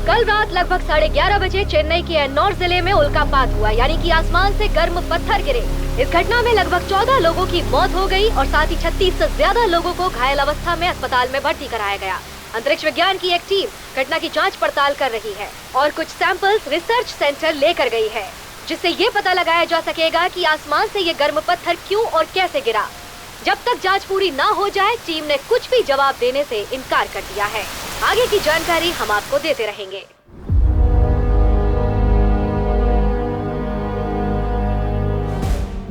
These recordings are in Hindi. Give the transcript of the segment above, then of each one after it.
कल रात लगभग 11:30 बजे चेन्नई के एन्नौर जिले में उल्कापात हुआ, यानी कि आसमान से गर्म पत्थर गिरे। इस घटना में लगभग 14 लोगों की मौत हो गई और साथ ही 36 से ज्यादा लोगों को घायल अवस्था में अस्पताल में भर्ती कराया गया। अंतरिक्ष विज्ञान की एक टीम घटना की जांच पड़ताल कर रही है और कुछ सैंपल्स रिसर्च सेंटर लेकर गई है, जिससे ये पता लगाया जा सकेगा कि आसमान से ये गर्म पत्थर क्यों और कैसे गिरा। जब तक जांच पूरी ना हो जाए, टीम ने कुछ भी जवाब देने से इनकार कर दिया है। आगे की जानकारी हम आपको देते रहेंगे।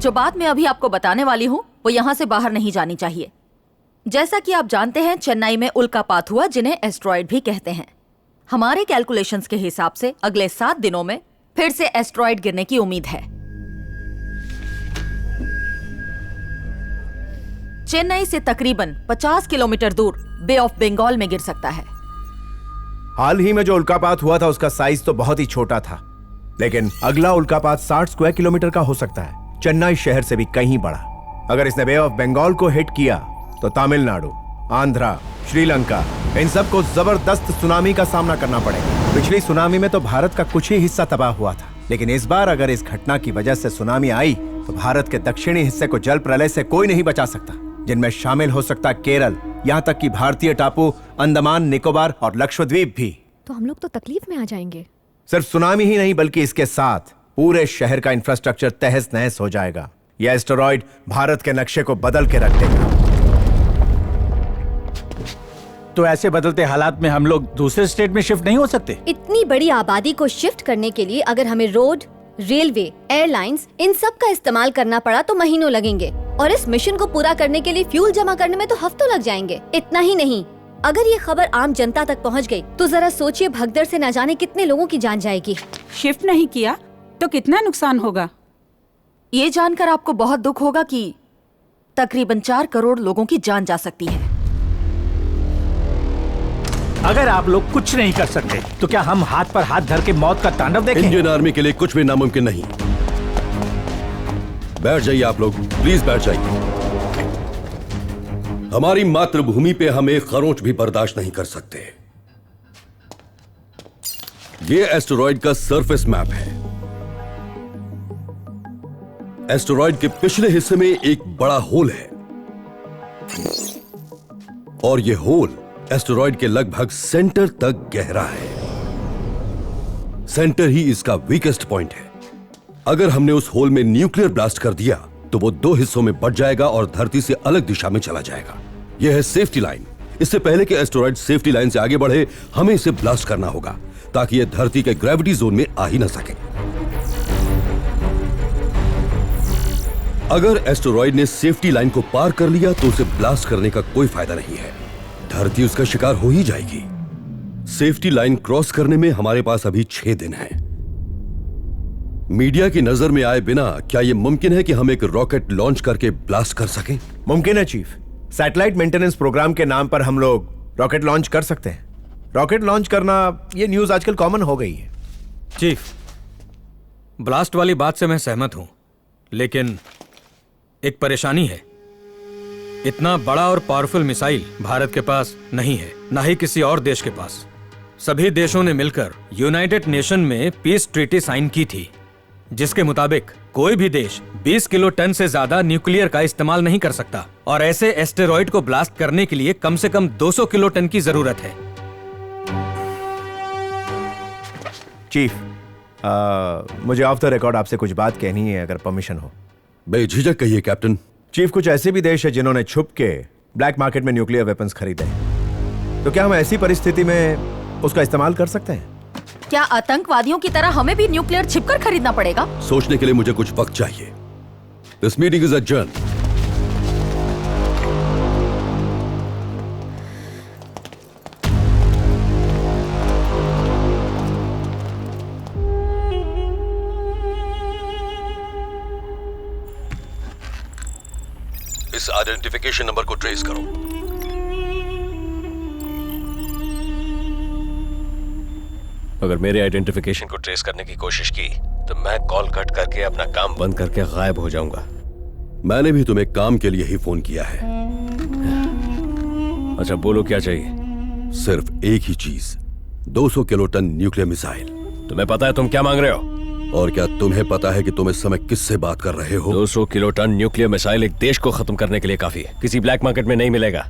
जो बात मैं अभी आपको बताने वाली हूँ वो यहाँ से बाहर नहीं जानी चाहिए। जैसा कि आप जानते हैं, चेन्नई में उल्कापात हुआ, जिन्हें एस्ट्रॉयड भी कहते हैं। हमारे कैलकुलेशंस के हिसाब से अगले 7 दिनों में फिर से एस्ट्रॉयड गिरने की उम्मीद है। चेन्नई से तकरीबन 50 किलोमीटर दूर बे ऑफ बंगाल में गिर सकता है। हाल ही में जो उल्कापात हुआ था उसका साइज तो बहुत ही छोटा था, लेकिन अगला उल्कापात 60 स्क्वायर किलोमीटर का हो सकता है, चेन्नई शहर से भी कहीं बड़ा। अगर इसने बे ऑफ बंगाल को हिट किया तो तमिलनाडु, आंध्रा, श्रीलंका, इन सबको जबरदस्त सुनामी का सामना करना पड़ेगा। पिछली सुनामी में तो भारत का कुछ ही हिस्सा तबाह हुआ था, लेकिन इस बार अगर इस घटना की वजह से सुनामी आई तो भारत के दक्षिणी हिस्से को जल प्रलय से कोई नहीं बचा सकता, जिनमें शामिल हो सकता केरल, यहाँ तक कि भारतीय टापू अंडमान निकोबार और लक्षद्वीप भी। तो हम लोग तो तकलीफ में आ जाएंगे। सिर्फ सुनामी ही नहीं, बल्कि इसके साथ पूरे शहर का इंफ्रास्ट्रक्चर तहस नहस हो जाएगा। यह एस्टेरॉयड भारत के नक्शे को बदल के रख देगा। तो ऐसे बदलते हालात में हम लोग दूसरे स्टेट में शिफ्ट नहीं हो सकते? इतनी बड़ी आबादी को शिफ्ट करने के लिए अगर हमें रोड, रेलवे, एयरलाइंस, इन सब का इस्तेमाल करना पड़ा तो महीनों लगेंगे, और इस मिशन को पूरा करने के लिए फ्यूल जमा करने में तो हफ्तों लग जाएंगे। इतना ही नहीं, अगर ये खबर आम जनता तक पहुंच गई तो जरा सोचिए, भगदड़ से न जाने कितने लोगों की जान जाएगी। शिफ्ट नहीं किया तो कितना नुकसान होगा? ये जानकर आपको बहुत दुख होगा कि तकरीबन 4 करोड़ लोगों की जान जा सकती है। अगर आप लोग कुछ नहीं कर सकते तो क्या हम हाथ पर हाथ धर के मौत का तांडव देखें? इंडियन आर्मी के लिए कुछ भी नामुमकिन नहीं। बैठ जाइए आप लोग, प्लीज बैठ जाइए। हमारी मातृभूमि पे हम एक खरोंच भी बर्दाश्त नहीं कर सकते। ये एस्टेरॉयड का सरफेस मैप है। एस्टेरॉयड के पिछले हिस्से में एक बड़ा होल है और ये होल एस्टेरॉयड के लगभग सेंटर तक गहरा है। सेंटर ही इसका वीकेस्ट पॉइंट है। अगर हमने उस होल में न्यूक्लियर ब्लास्ट कर दिया तो वो 2 हिस्सों में बंट जाएगा और धरती से अलग दिशा में चला जाएगा। यह है सेफ्टी लाइन। इससे पहले कि एस्टेरॉयड सेफ्टी लाइन से आगे बढ़े, हमें इसे ब्लास्ट करना होगा ताकि यह धरती के ग्रेविटी जोन में आ ही ना सके। अगर एस्टेरॉयड ने सेफ्टी लाइन को पार कर लिया तो उसे ब्लास्ट करने का कोई फायदा नहीं है, धरती उसका शिकार हो ही जाएगी। सेफ्टी लाइन क्रॉस करने में हमारे पास अभी 6 दिन हैं। मीडिया की नजर में आए बिना क्या यह मुमकिन है कि हम एक रॉकेट लॉन्च करके ब्लास्ट कर सकें? मुमकिन है चीफ। सैटेलाइट मेंटेनेंस प्रोग्राम के नाम पर हम लोग रॉकेट लॉन्च कर सकते हैं। रॉकेट लॉन्च करना, यह न्यूज आजकल कॉमन हो गई है। चीफ, ब्लास्ट वाली बात से मैं सहमत हूं, लेकिन एक परेशानी है। इतना बड़ा और पावरफुल मिसाइल भारत के पास नहीं है, ना ही किसी और देश के पास। सभी देशों ने मिलकर यूनाइटेड नेशन में पीस ट्रीटी साइन की थी, जिसके मुताबिक कोई भी देश 20 किलो टन से ज्यादा न्यूक्लियर का इस्तेमाल नहीं कर सकता, और ऐसे एस्टेरॉयड को ब्लास्ट करने के लिए कम से कम 200 किलो टन की जरूरत है। चीफ, मुझे ऑफ द रिकॉर्ड आपसे कुछ बात कहनी है, अगर परमिशन हो। बेझिझक कहिए कैप्टन। चीफ, कुछ ऐसे भी देश है जिन्होंने छुप के ब्लैक मार्केट में न्यूक्लियर वेपन्स खरीदे, तो क्या हम ऐसी परिस्थिति में उसका इस्तेमाल कर सकते हैं? क्या आतंकवादियों की तरह हमें भी न्यूक्लियर छिपकर खरीदना पड़ेगा? सोचने के लिए मुझे कुछ वक्त चाहिए। This meeting is adjourn. इस आइडेंटिफिकेशन नंबर को ट्रेस करो। अगर मेरे आइडेंटिफिकेशन को ट्रेस करने की कोशिश की तो मैं कॉल कट करके अपना काम बंद करके गायब हो जाऊंगा। मैंने भी तुम्हें काम के लिए ही फोन किया है। अच्छा बोलो, क्या चाहिए? सिर्फ एक ही चीज, 200 किलोटन न्यूक्लियर मिसाइल। तुम्हें पता है तुम क्या मांग रहे हो? और क्या तुम्हें पता है कि तुम इस समय किससे बात कर रहे हो? 200 किलोटन न्यूक्लियर मिसाइल एक देश को खत्म करने के लिए काफी है, किसी ब्लैक मार्केट में नहीं मिलेगा।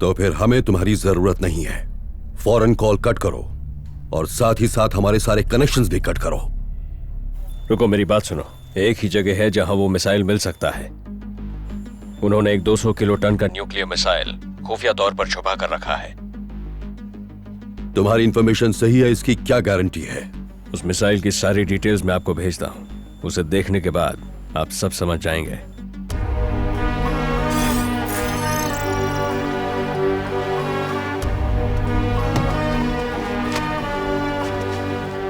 तो फिर हमें तुम्हारी जरूरत नहीं है। फौरन कॉल कट करो और साथ ही साथ हमारे सारे कनेक्शंस भी कट करो। रुको, मेरी बात सुनो। एक ही जगह है जहां वो मिसाइल मिल सकता है। उन्होंने एक 200 किलोटन का न्यूक्लियर मिसाइल खुफिया तौर पर छुपा कर रखा है। तुम्हारी इंफॉर्मेशन सही है, इसकी क्या गारंटी है? उस मिसाइल की सारी डिटेल्स मैं आपको भेजता हूं। उसे देखने के बाद आप सब समझ जाएंगे।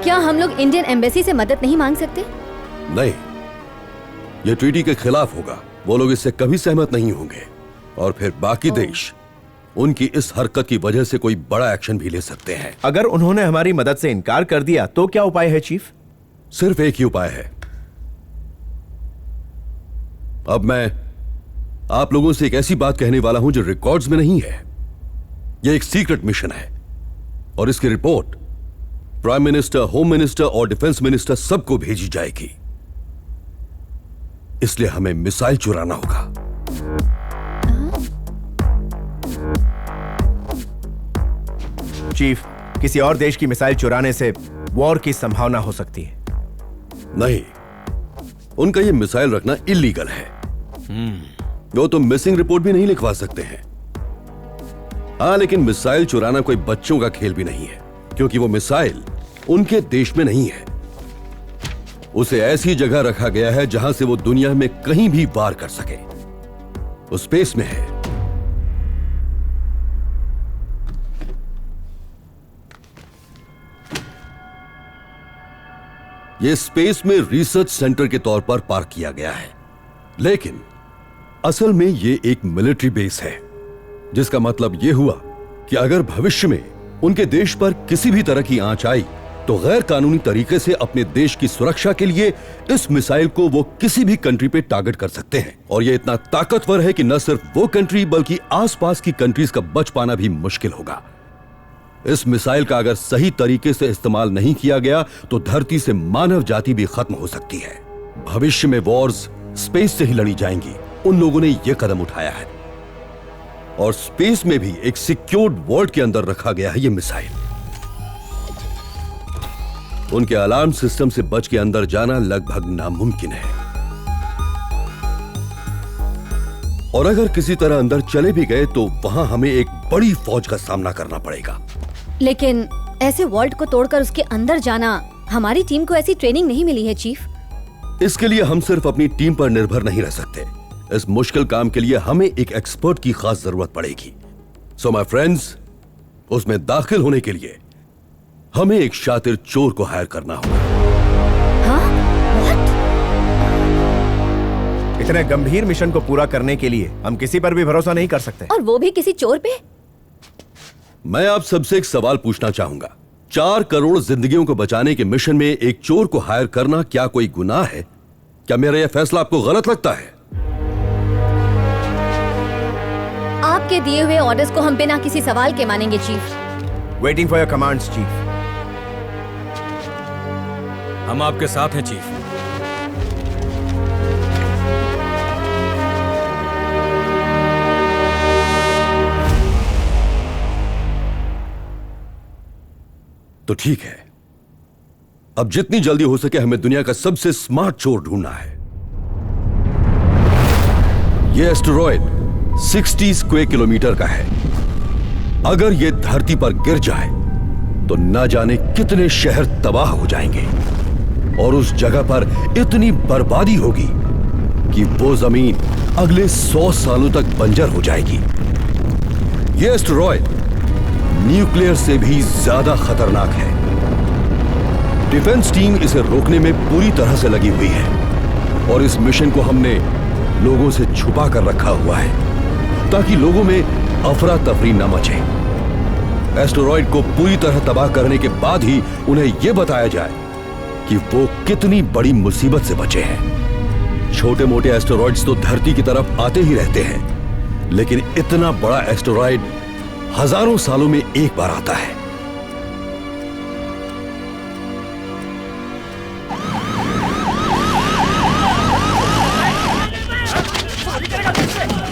क्या हम लोग इंडियन एम्बेसी से मदद नहीं मांग सकते? नहीं, यह ट्रीटी के खिलाफ होगा। वो लोग इससे कभी सहमत नहीं होंगे और फिर बाकी देश उनकी इस हरकत की वजह से कोई बड़ा एक्शन भी ले सकते हैं। अगर उन्होंने हमारी मदद से इनकार कर दिया तो क्या उपाय है चीफ? सिर्फ एक ही उपाय है। अब मैं आप लोगों से एक ऐसी बात कहने वाला हूं जो रिकॉर्ड्स में नहीं है। यह एक सीक्रेट मिशन है और इसकी report prime minister, home minister और डिफेंस मिनिस्टर सबको भेजी जाएगी। इसलिए हमें मिसाइल चुराना होगा। चीफ, किसी और देश की मिसाइल चुराने से वॉर की संभावना हो सकती है। नहीं, उनका यह मिसाइल रखना इलीगल है। वो तो मिसिंग रिपोर्ट भी नहीं लिखवा सकते हैं। हाँ, लेकिन मिसाइल चुराना कोई बच्चों का खेल भी नहीं है, क्योंकि वो मिसाइल उनके देश में नहीं है। उसे ऐसी जगह रखा गया है जहां से वो दुनिया में कहीं भी वार कर सके। वो स्पेस में है। यह स्पेस में रिसर्च सेंटर के तौर पर पार्क किया गया है, लेकिन असल में यह एक मिलिट्री बेस है, जिसका मतलब यह हुआ कि अगर भविष्य में उनके देश पर किसी भी तरह की आंच आई तो गैर कानूनी तरीके से अपने देश की सुरक्षा के लिए इस मिसाइल को वो किसी भी कंट्री पे टारगेट कर सकते हैं। और ये इतना ताकतवर है कि न सिर्फ वो कंट्री बल्कि आसपास की कंट्रीज का बच पाना भी मुश्किल होगा। इस मिसाइल का अगर सही तरीके से इस्तेमाल नहीं किया गया तो धरती से मानव जाति भी खत्म हो सकती है। भविष्य में वॉर्स स्पेस से ही लड़ी जाएंगी। उन लोगों ने यह कदम उठाया है और स्पेस में भी एक सिक्योर्ड वर्ल्ड के अंदर रखा गया है यह मिसाइल। उनके अलार्म सिस्टम से बच के अंदर जाना लगभग नामुमकिन है, और अगर किसी तरह अंदर चले भी गए तो वहां हमें एक बड़ी फौज का सामना करना पड़ेगा। लेकिन ऐसे वॉल्ट को तोड़कर उसके अंदर जाना, हमारी टीम को ऐसी ट्रेनिंग नहीं मिली है चीफ। इसके लिए हम सिर्फ अपनी टीम पर निर्भर नहीं रह सकते। इस मुश्किल काम के लिए हमें एक एक्सपर्ट की खास जरूरत पड़ेगी। सो माय फ्रेंड्स, उसमें दाखिल होने के लिए हमें एक शातिर चोर को हायर करना होगा। हाँ? What? इतने गंभीर मिशन को पूरा करने के लिए हम किसी पर भी भरोसा नहीं कर सकते। और वो भी किसी चोर पे? मैं आप सबसे एक सवाल पूछना चाहूंगा। 4 करोड़ जिंदगियों को बचाने के मिशन में एक चोर को हायर करना क्या कोई गुनाह है? क्या मेरा यह फैसला आपको गलत लगता है? आपके दिए हुए ऑर्डर्स को हम बिना किसी सवाल के मानेंगे chief. Waiting for your commands chief. हम आपके साथ हैं चीफ। तो ठीक है, अब जितनी जल्दी हो सके हमें दुनिया का सबसे स्मार्ट चोर ढूंढना है। यह एस्टेरॉयड 60 स्क्वायर किलोमीटर का है। अगर यह धरती पर गिर जाए तो न जाने कितने शहर तबाह हो जाएंगे और उस जगह पर इतनी बर्बादी होगी कि वो जमीन अगले 100 सालों तक बंजर हो जाएगी। यह एस्टेरॉयड न्यूक्लियर से भी ज्यादा खतरनाक है। डिफेंस टीम इसे रोकने में पूरी तरह से लगी हुई है और इस मिशन को हमने लोगों से छुपा कर रखा हुआ है ताकि लोगों में अफरा तफरी न मचे। एस्टेरॉयड को पूरी तरह तबाह करने के बाद ही उन्हें यह बताया जाए कि वो कितनी बड़ी मुसीबत से बचे हैं। छोटे मोटे एस्टेरॉयड्स तो धरती की तरफ आते ही रहते हैं, लेकिन इतना बड़ा एस्टेरॉयड हजारों सालों में एक बार आता है।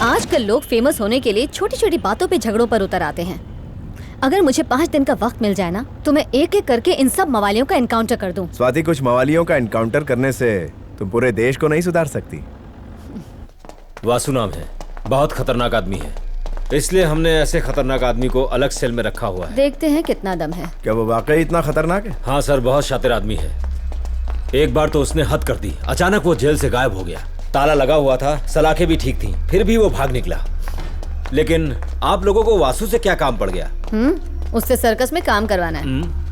आजकल लोग फेमस होने के लिए छोटी छोटी बातों पे झगड़ों पर उतर आते हैं। अगर मुझे 5 दिन का वक्त मिल जाए ना, तो मैं एक एक करके इन सब मवालियों का एनकाउंटर कर दूं। स्वाति, कुछ मवालियों का एनकाउंटर करने से तुम पूरे देश को नहीं सुधार सकती। वासु नाम है, बहुत खतरनाक आदमी है, इसलिए हमने ऐसे खतरनाक आदमी को अलग सेल में रखा हुआ है। देखते हैं कितना दम है। क्या वो वाकई इतना खतरनाक है? हाँ सर, बहुत शातिर आदमी है। एक बार तो उसने हद कर दी, अचानक वो जेल से गायब हो गया। ताला लगा हुआ था, सलाखें भी ठीक थी, फिर भी वो भाग निकला। लेकिन आप लोगों को वासु से क्या काम पड़ गया? उससे सर्कस में काम करवाना है।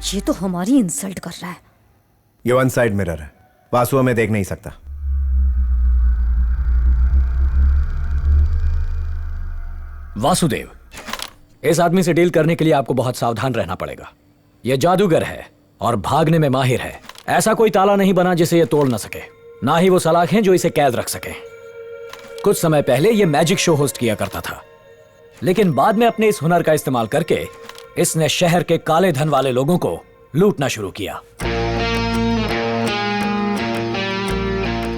ये तो हमारी इंसल्ट कर रहा है। ये वन साइड मिरर है, वासु हमें देख नहीं सकता। वासुदेव, इस आदमी से डील करने के लिए आपको बहुत सावधान रहना पड़ेगा। यह जादूगर है और भागने में माहिर है। ऐसा कोई ताला नहीं बना जिसे यह तोड़ न सके, ना ही वो सलाखें जो इसे कैद रख सके। कुछ समय पहले यह मैजिक शो होस्ट किया करता था, लेकिन बाद में अपने इस हुनर का इस्तेमाल करके इसने शहर के काले धन वाले लोगों को लूटना शुरू किया।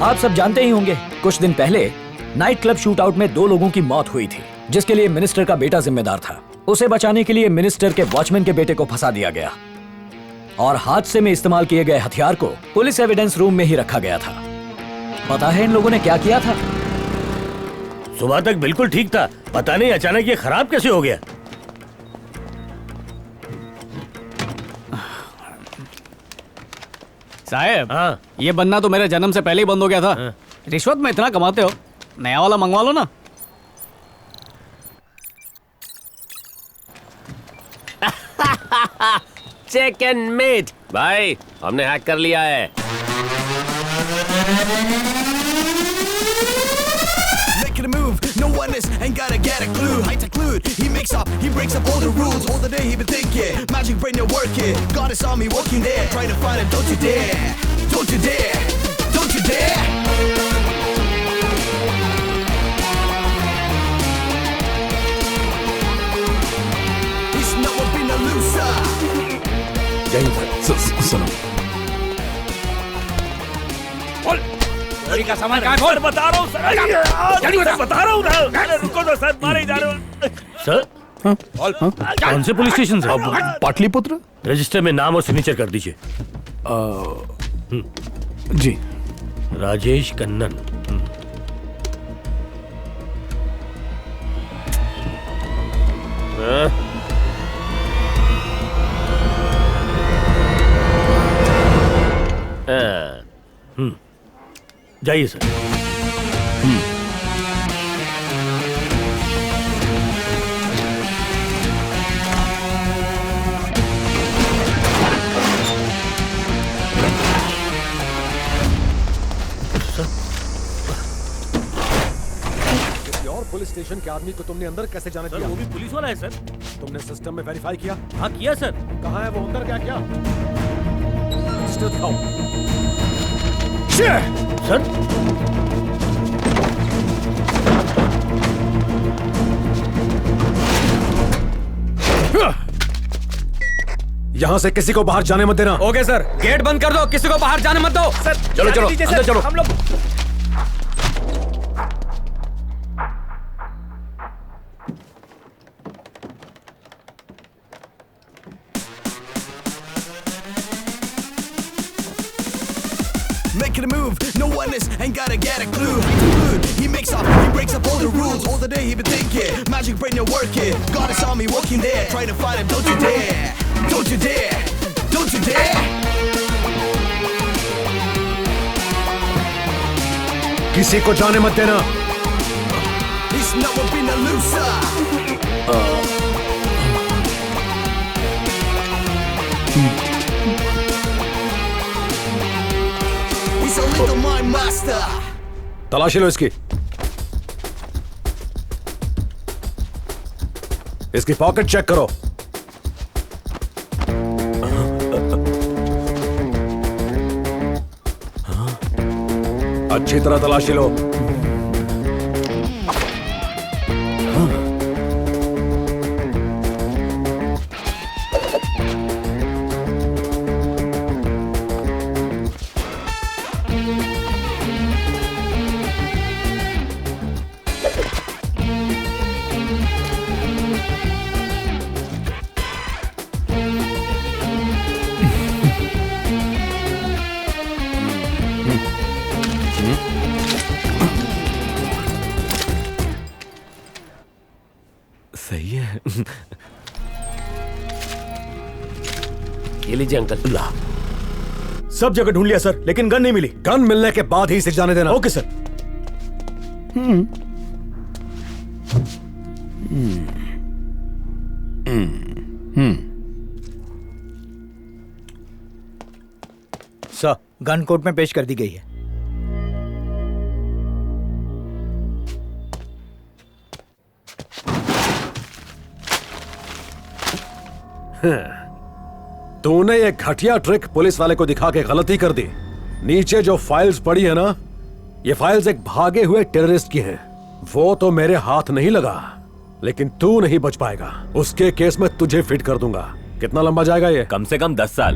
आप सब जानते ही होंगे, कुछ दिन पहले नाइट क्लब शूटआउट में 2 लोगों की मौत हुई थी, जिसके लिए मिनिस्टर का बेटा जिम्मेदार था। उसे बचाने के लिए मिनिस्टर के वॉचमैन के बेटे को फंसा दिया गया और हादसे में इस्तेमाल किए गए हथियार को पुलिस एविडेंस रूम में ही रखा गया था। पता है इन लोगों ने क्या किया था? सुबह तक बिल्कुल ठीक था, पता नहीं अचानक ये खराब कैसे हो गया। साहब, हाँ। ये बनना तो मेरे जन्म से पहले ही बंद हो गया था। हाँ। रिश्वत में इतना कमाते हो, नया वाला मंगवा लो ना। चिकन मीट भाई, हमने हैक कर लिया है। Making a move, no one is, ain't gotta get a clue. High tech lewd, he makes up, he breaks up all the rules. All the day he been thinking, magic brain you're working. God is on me walking there, trying to find him. Don't you dare, don't you dare, don't you dare. He's never been a loser. सुनो, चोरी का सामान कहाँ खोल? बता रहा हूँ सर, बता रहा हूँ ना। रुको तो सर, मारे जा रहे हो सर। कौन से पुलिस स्टेशन से? पाटलिपुत्र। रजिस्टर में नाम और सिग्नेचर कर दीजिए। जी। राजेश कन्नन। जाइए सर। और पुलिस स्टेशन के आदमी को तुमने अंदर कैसे जाने दिया? वो भी पुलिस वाला है सर। तुमने सिस्टम में वेरीफाई किया? हाँ किया सर। कहाँ है वो? अंदर क्या किया? रजिस्टर दिखाओ। सर यहाँ से किसी को बाहर जाने मत देना। ओके सर, गेट बंद कर दो, किसी को बाहर जाने मत दो। सर चलो चलो अंदर चलो। हम लोग Making a move, no one is, ain't gotta get a clue. He makes up, he breaks up all the rules. All the day he been thinking, magic brain you're working. God is on me walking there, trying to find him. Don't you dare, don't you dare, don't you dare. किसी को जाने मत देना। He's never been a loser. He's a little mind master. तलाशी लो इसकी। इसकी पॉकेट चेक करो। अच्छी तरह तलाशी लो। सही है। ये लीजिए अंकल। ला। सब जगह ढूंढ लिया सर, लेकिन गन नहीं मिली। गन मिलने के बाद ही इसे जाने देना। Okay sir. Sir, gun court में पेश कर दी गई है। तूने ये घटिया ट्रिक पुलिस वाले को दिखा के गलती कर दी। नीचे जो फाइल्स पड़ी है ना, ये फाइल्स एक भागे हुए टेररिस्ट की हैं। वो तो मेरे हाथ नहीं लगा, लेकिन तू नहीं बच पाएगा। उसके केस में तुझे फिट कर दूंगा। कितना लंबा जाएगा ये? कम से कम 10 साल।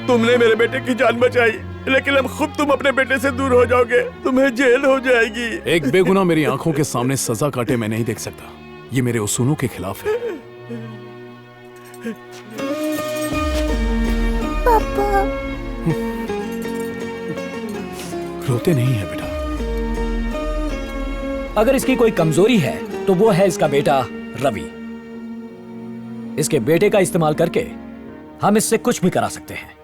तुमने मेरे बेटे की जान बचाई, लेकिन अब खुद तुम अपने बेटे से दूर हो जाओगे। तुम्हें जेल हो जाएगी। एक बेगुनाह मेरी आंखों के सामने सजा काटे मैं नहीं देख सकता। ये मेरे उसूलों के खिलाफ है। पापा। रोते नहीं है बेटा। अगर इसकी कोई कमजोरी है तो वो है इसका बेटा रवि। इसके बेटे का इस्तेमाल करके हम इससे कुछ भी करा सकते हैं।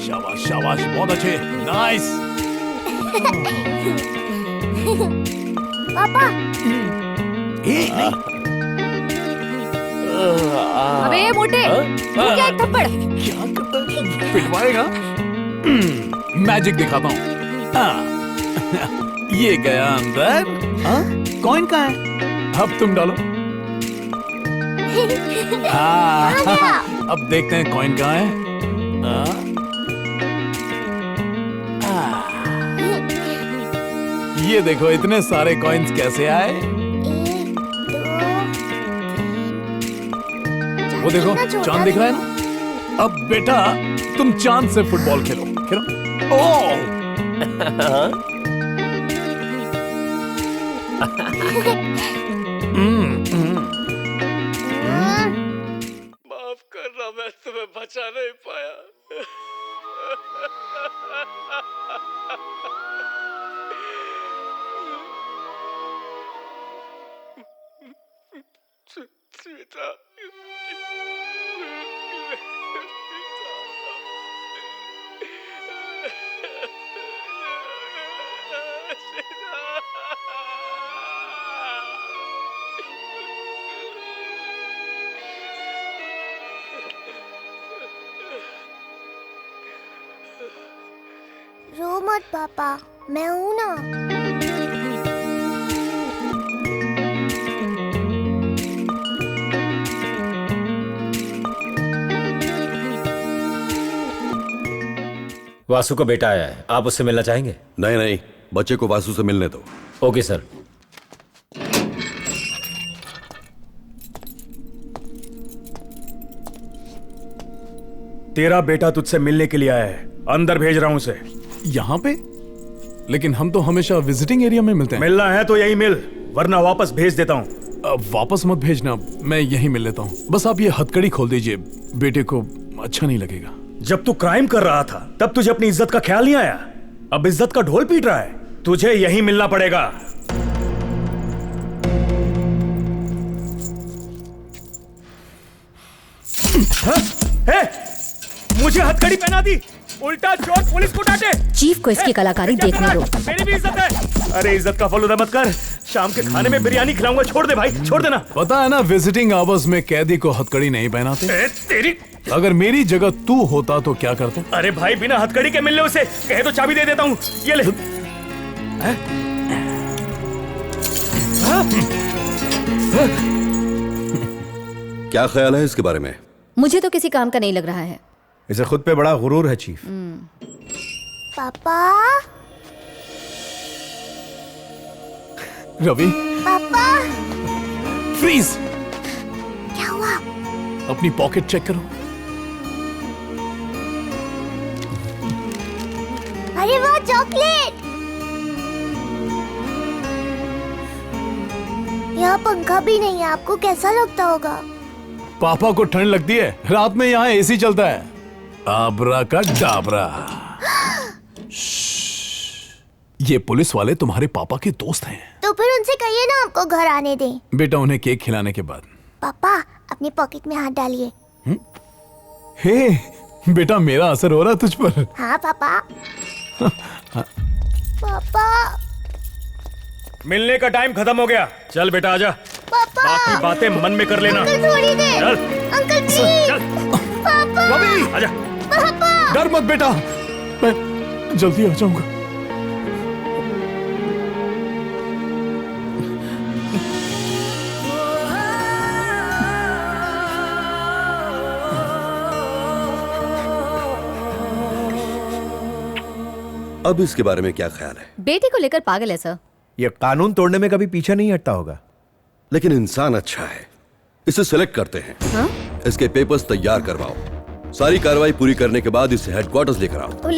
शाबाश शाबाश, बहुत अच्छे, नाइस। पापा। अबे मोटे, तू क्या एक थप्पड़? पिटवाएगा? मैजिक दिखाता हूँ। ये गया अंदर। कॉइन कहाँ है? अब तुम डालो। अब देखते हैं कॉइन कहाँ है। ये देखो इतने सारे कॉइन्स कैसे आए। वो देखो चांद दिख रहा है ना। अब बेटा तुम चांद से फुटबॉल खेलो खेलो। ओह माफ करना, मैं तुम्हें बचा नहीं पाया। सीता, रो मत पापा, मैं हूं ना। वासु का बेटा आया है, आप उससे मिलना चाहेंगे? नहीं नहीं, बच्चे को वासु से मिलने दो। Okay sir. तेरा बेटा तुझसे मिलने के लिए आया है, अंदर भेज रहा हूं उसे। यहाँ पे? लेकिन हम तो हमेशा विजिटिंग एरिया में मिलते हैं। मिलना है तो यही मिल, वरना वापस भेज देता हूँ। वापस मत भेजना, मैं यहीं मिल लेता हूँ। बस आप ये हथकड़ी खोल दीजिए, बेटे को अच्छा नहीं लगेगा। जब तू क्राइम कर रहा था तब तुझे अपनी इज्जत का ख्याल नहीं आया। अब इज्जत का ढोल पीट रहा है, तुझे यहीं मिलना पड़ेगा। मुझे हथकड़ी पहना दी, उल्टा चोर पुलिस को डांटे। चीफ को इसकी कलाकारी देखने दो। मेरी भी इज्जत है। अरे इज्जत का फलूदा मत कर, शाम के खाने में बिरयानी खिलाऊंगा। छोड़ दे भाई, छोड़ देना। पता है ना, विजिटिंग आवर्स में कैदी को हथकड़ी नहीं पहनाते। तेरी अगर मेरी जगह तू होता तो क्या करता? अरे भाई, बिना हथकड़ी के मिलने उसे कहे तो चाबी दे देता हूँ। ये ले। क्या ख्याल है इसके बारे में? मुझे तो किसी काम का नहीं लग रहा है। इसे खुद पे बड़ा गुरूर है चीफ। पापा, रवि, पापा, फ्रीज। क्या हुआ? अपनी पॉकेट चेक करो। अरे वाह, चॉकलेट। यहाँ पंखा भी नहीं है, आपको कैसा लगता होगा? पापा को ठंड लगती है, रात में यहाँ एसी चलता है। आबरा का डाबरा। ये पुलिस वाले तुम्हारे पापा के दोस्त हैं। तो फिर उनसे कहिए ना हमको घर आने दें। बेटा, उन्हें केक खिलाने के बाद। पापा, अपनी पॉकेट में हाथ डालिए। हे बेटा, मेरा असर हो रहा है तुझ पर। हाँ पापा। पापा, मिलने का टाइम खत्म हो गया, चल बेटा आजा। पापा, बाकी बातें मन में कर लेना। अंकल थोड़ी देर। चल। Uncle please. पापा, रवि, आजा। पापा, डर मत बेटा, मैं जल्दी आ जाऊंगा। अब इसके बारे में क्या ख्याल है? बेटे को लेकर पागल है सर। ये कानून तोड़ने में कभी पीछे नहीं हटता होगा। लेकिन इंसान अच्छा है, इसे सेलेक्ट करते हैं। हाँ? इसके पेपर्स तैयार करवाओ, सारी कार्रवाई पूरी करने के बाद इसे हेडक्वार्टर्स लेकर आओ।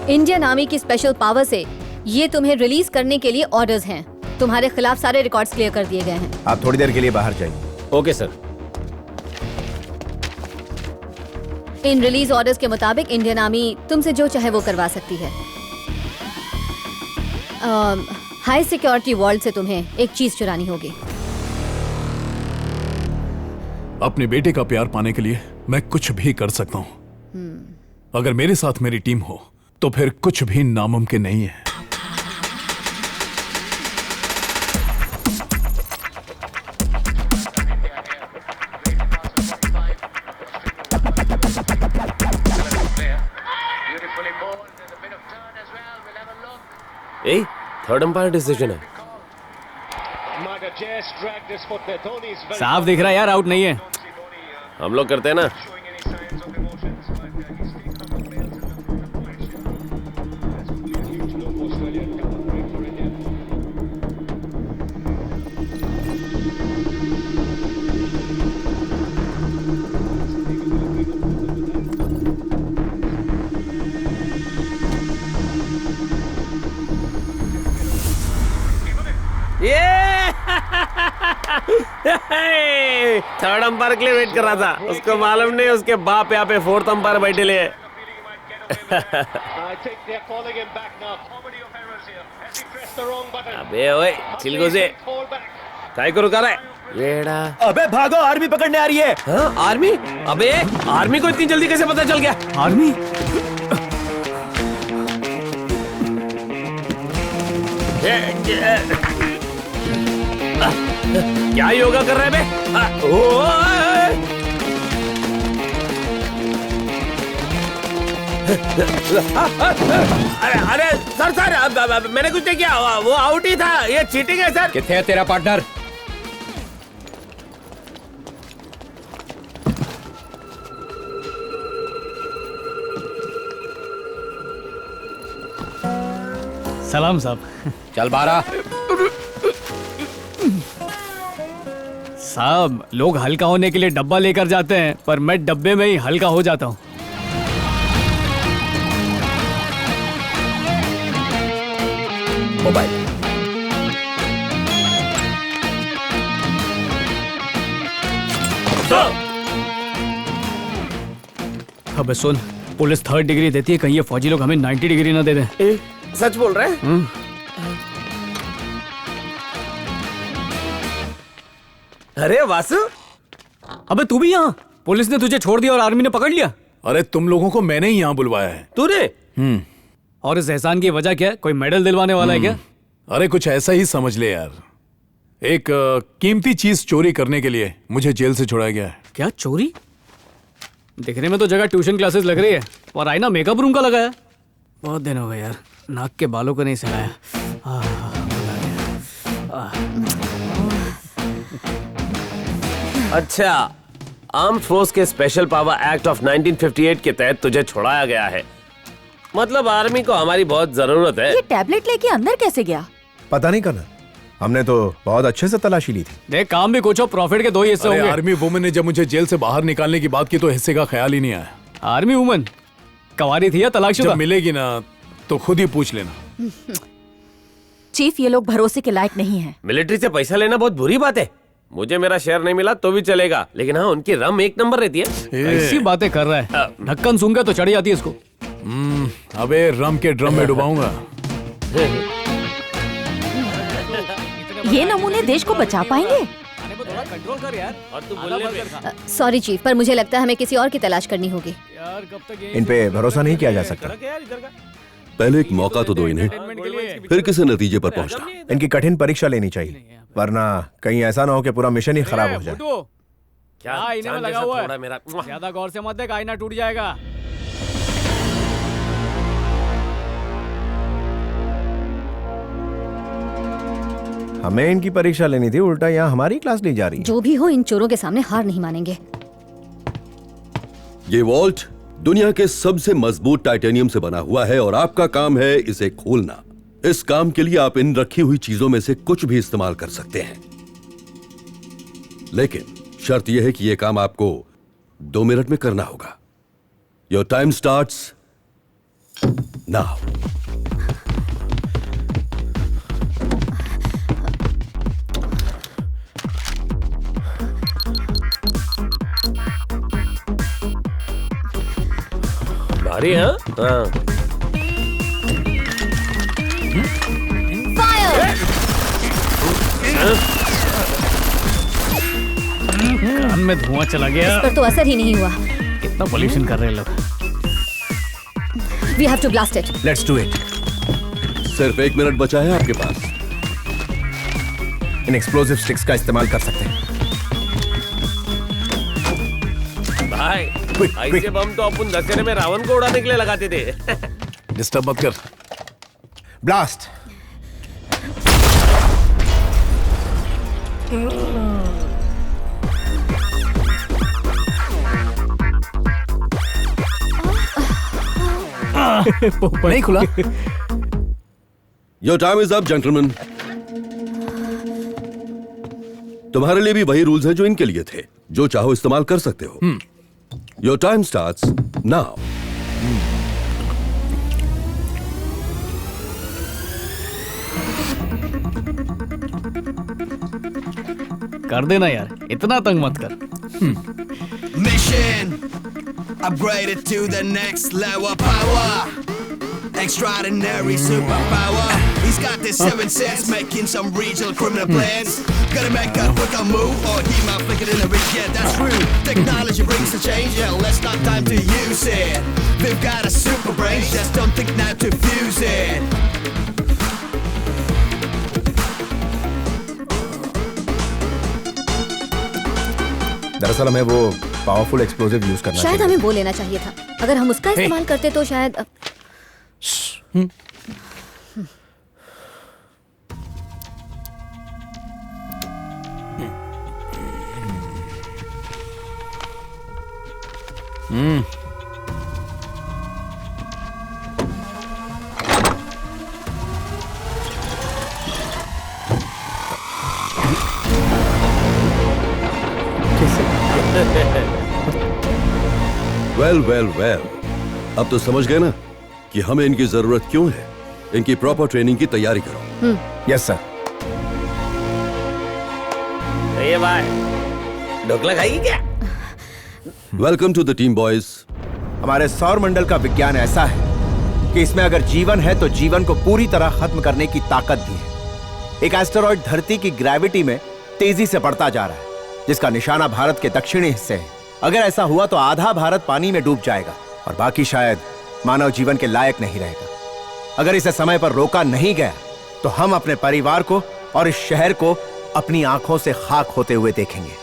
इंडियन आर्मी की स्पेशल पावर से ये तुम्हें रिलीज करने के लिए ऑर्डर्स हैं। तुम्हारे खिलाफ सारे रिकॉर्ड्स क्लियर कर दिए गए हैं। आप थोड़ी देर के लिए बाहर जाइए। Okay sir. In release orders के मुताबिक इंडियन आर्मी तुमसे जो चाहे वो करवा सकती है। हाई सिक्योरिटी वॉल्ट से तुम्हें एक चीज चुरानी होगी। अपने बेटे का प्यार पाने के लिए मैं कुछ भी कर सकता हूँ। अगर मेरे साथ मेरी टीम हो तो फिर कुछ भी नामुमकिन नहीं है। थर्ड अंपायर डिसीजन है। साफ दिख रहा है यार, आउट नहीं है। हम लोग करते हैं ना। थर्ड अंपायर के लिए वेट कर रहा था, उसको मालूम नहीं उसके बाप यहाँ पे फोर्थ अंपायर बैठे ले। अबे ओए चिलगो से काय को रुका रहा है येड़ा। अबे भागो, आर्मी पकड़ने आ रही है। हाँ, आर्मी? अबे आर्मी को इतनी जल्दी कैसे पता चल गया? आर्मी? क्या योगा कर रहे हैं अरे सर मैंने कुछ नहीं किया, वो आउट ही था। ये चीटिंग है सर। किथे है तेरा पार्टनर? सलाम साहब। चल बारा। साहब, लोग हल्का होने के लिए डब्बा लेकर जाते हैं, पर मैं डब्बे में ही हल्का हो जाता हूँ। मोबाइल। अबे सुन, पुलिस 3rd डिग्री देती है, कहीं ये फौजी लोग हमें 90 डिग्री ना दे दें। सच बोल रहे हैं? अरे वासु, अबे तू भी यहाँ? पुलिस ने तुझे छोड़ दिया और आर्मी ने पकड़ लिया? अरे तुम लोगों को मैंने ही यहाँ बुलवाया है। तूने? और इस एहसान की वजह क्या है? कोई मेडल दिलवाने वाला है क्या? अरे कुछ ऐसा ही समझ ले यार। एक कीमती चीज चोरी करने के लिए मुझे जेल से छुड़ाया गया है। क्या चोरी? दिखने में तो जगह ट्यूशन क्लासेस लग रही है, और आईना मेकअप रूम का लगा है। बहुत दिन हो गए यार, नाक के बालों को नहीं सलाया। अच्छा, आर्म्ड फोर्स के स्पेशल पावर एक्ट ऑफ 1958 के तहत तुझे छुड़ाया गया है। मतलब आर्मी को हमारी बहुत जरूरत है। ये टैबलेट लेके अंदर कैसे गया? पता नहीं करना, हमने तो बहुत अच्छे से तलाशी ली थी। देख, काम भी कुछ हो, प्रॉफिट के 2 ही हिस्से होंगे। आर्मी वुमन ने जब मुझे जेल से बाहर निकालने की बात की तो हिस्से का ख्याल ही नहीं आया। आर्मी वुमन कवारी थी या तलाकशुदा? जब मिलेगी ना तो खुद ही पूछ लेना। चीफ, ये लोग भरोसे के लायक नहीं हैं। मिलिट्री से पैसा लेना बहुत बुरी बात है। मुझे मेरा शेयर नहीं मिला तो भी चलेगा, लेकिन हाँ, उनकी रम 1 नंबर रहती है। ऐसी बातें कर रहा है, ढक्कन सूंघा तो चढ़ जाती है इसको। अबे रम के ड्रम में डुबाऊंगा। ये नमूने देश को बचा पाएंगे? कंट्रोल कर यार। और तू बोलने सॉरी चीफ, पर मुझे लगता है हमें किसी और की तलाश करनी होगी। यार कब तक इन पे भरोसा नहीं किया जा सकता। पहले एक मौका तो दो इन्हें, फिर किसी नतीजे पर पहुंचना। इनकी कठिन परीक्षा लेनी चाहिए, वरना कहीं ऐसा ना हो कि पूरा मिशन ही खराब हो जाए। क्या आईने में लगा हुआ है? ज्यादा गौर से मत देख, आईना टूट जाएगा। हमें इनकी परीक्षा लेनी थी, उल्टा यहाँ हमारी क्लास ली जा रही है। जो भी हो, इन चोरों के सामने हार नहीं मानेंगे। ये वॉल्ट दुनिया के सबसे मजबूत टाइटेनियम से बना हुआ है और आपका काम है इसे खोलना। इस काम के लिए आप इन रखी हुई चीजों में से कुछ भी इस्तेमाल कर सकते हैं, लेकिन शर्त यह है कि यह काम आपको 2 मिनट में करना होगा। Your time starts now. भारी है? हाँ। कान में धुआं चला गया। इस पर तो असर ही नहीं हुआ। कितना पोल्यूशन कर रहे हैं लोग। We have to blast it. Let's do it. सिर्फ 1 मिनट बचा है आपके पास। इन एक्सप्लोसिव स्टिक्स का इस्तेमाल कर सकते हैं। भाई, ऐसे बम तो अपन दशहरे में रावण को उड़ाने के लिए लगाते थे। डिस्टर्ब मत कर। ब्लास्ट। नहीं खुला। Your time is up gentleman. तुम्हारे लिए भी वही रूल्स हैं जो इनके लिए थे। जो चाहो इस्तेमाल कर सकते हो। Your time starts now. कर देना यार, इतना तंग मत कर। Mission upgraded to the next level power. Extraordinary superpower. He's got this 7 sense, making some regional criminal plans. Gonna make a quicker move, or he might flick it in a bit. Yeah, that's rude. Technology brings the change. Yeah, let's not time to use it. We've got a super brain, just don't think now to fuse it. दरअसल हमें वो पावरफुल एक्सप्लोसिव यूज करना शायद हमें वो लेना चाहिए था। अगर हम उसका इस्तेमाल करते तो शायद। वेल वेल वेल, अब तो समझ गए ना कि हमें इनकी जरूरत क्यों है। इनकी प्रॉपर ट्रेनिंग की तैयारी करो। Yes sir. ये भाई ढोकला खाएगी क्या? Welcome to the team boys. हमारे सौर मंडल का विज्ञान ऐसा है कि इसमें अगर जीवन है तो जीवन को पूरी तरह खत्म करने की ताकत भी है। एक एस्टेरॉइड धरती की ग्रेविटी में तेजी से बढ़ता जा रहा है, जिसका निशाना भारत के दक्षिणी हिस्से है। अगर ऐसा हुआ तो आधा भारत पानी में डूब जाएगा और बाकी शायद मानव जीवन के लायक नहीं रहेगा। अगर इसे समय पर रोका नहीं गया तो हम अपने परिवार को और इस शहर को अपनी आंखों से खाक होते हुए देखेंगे।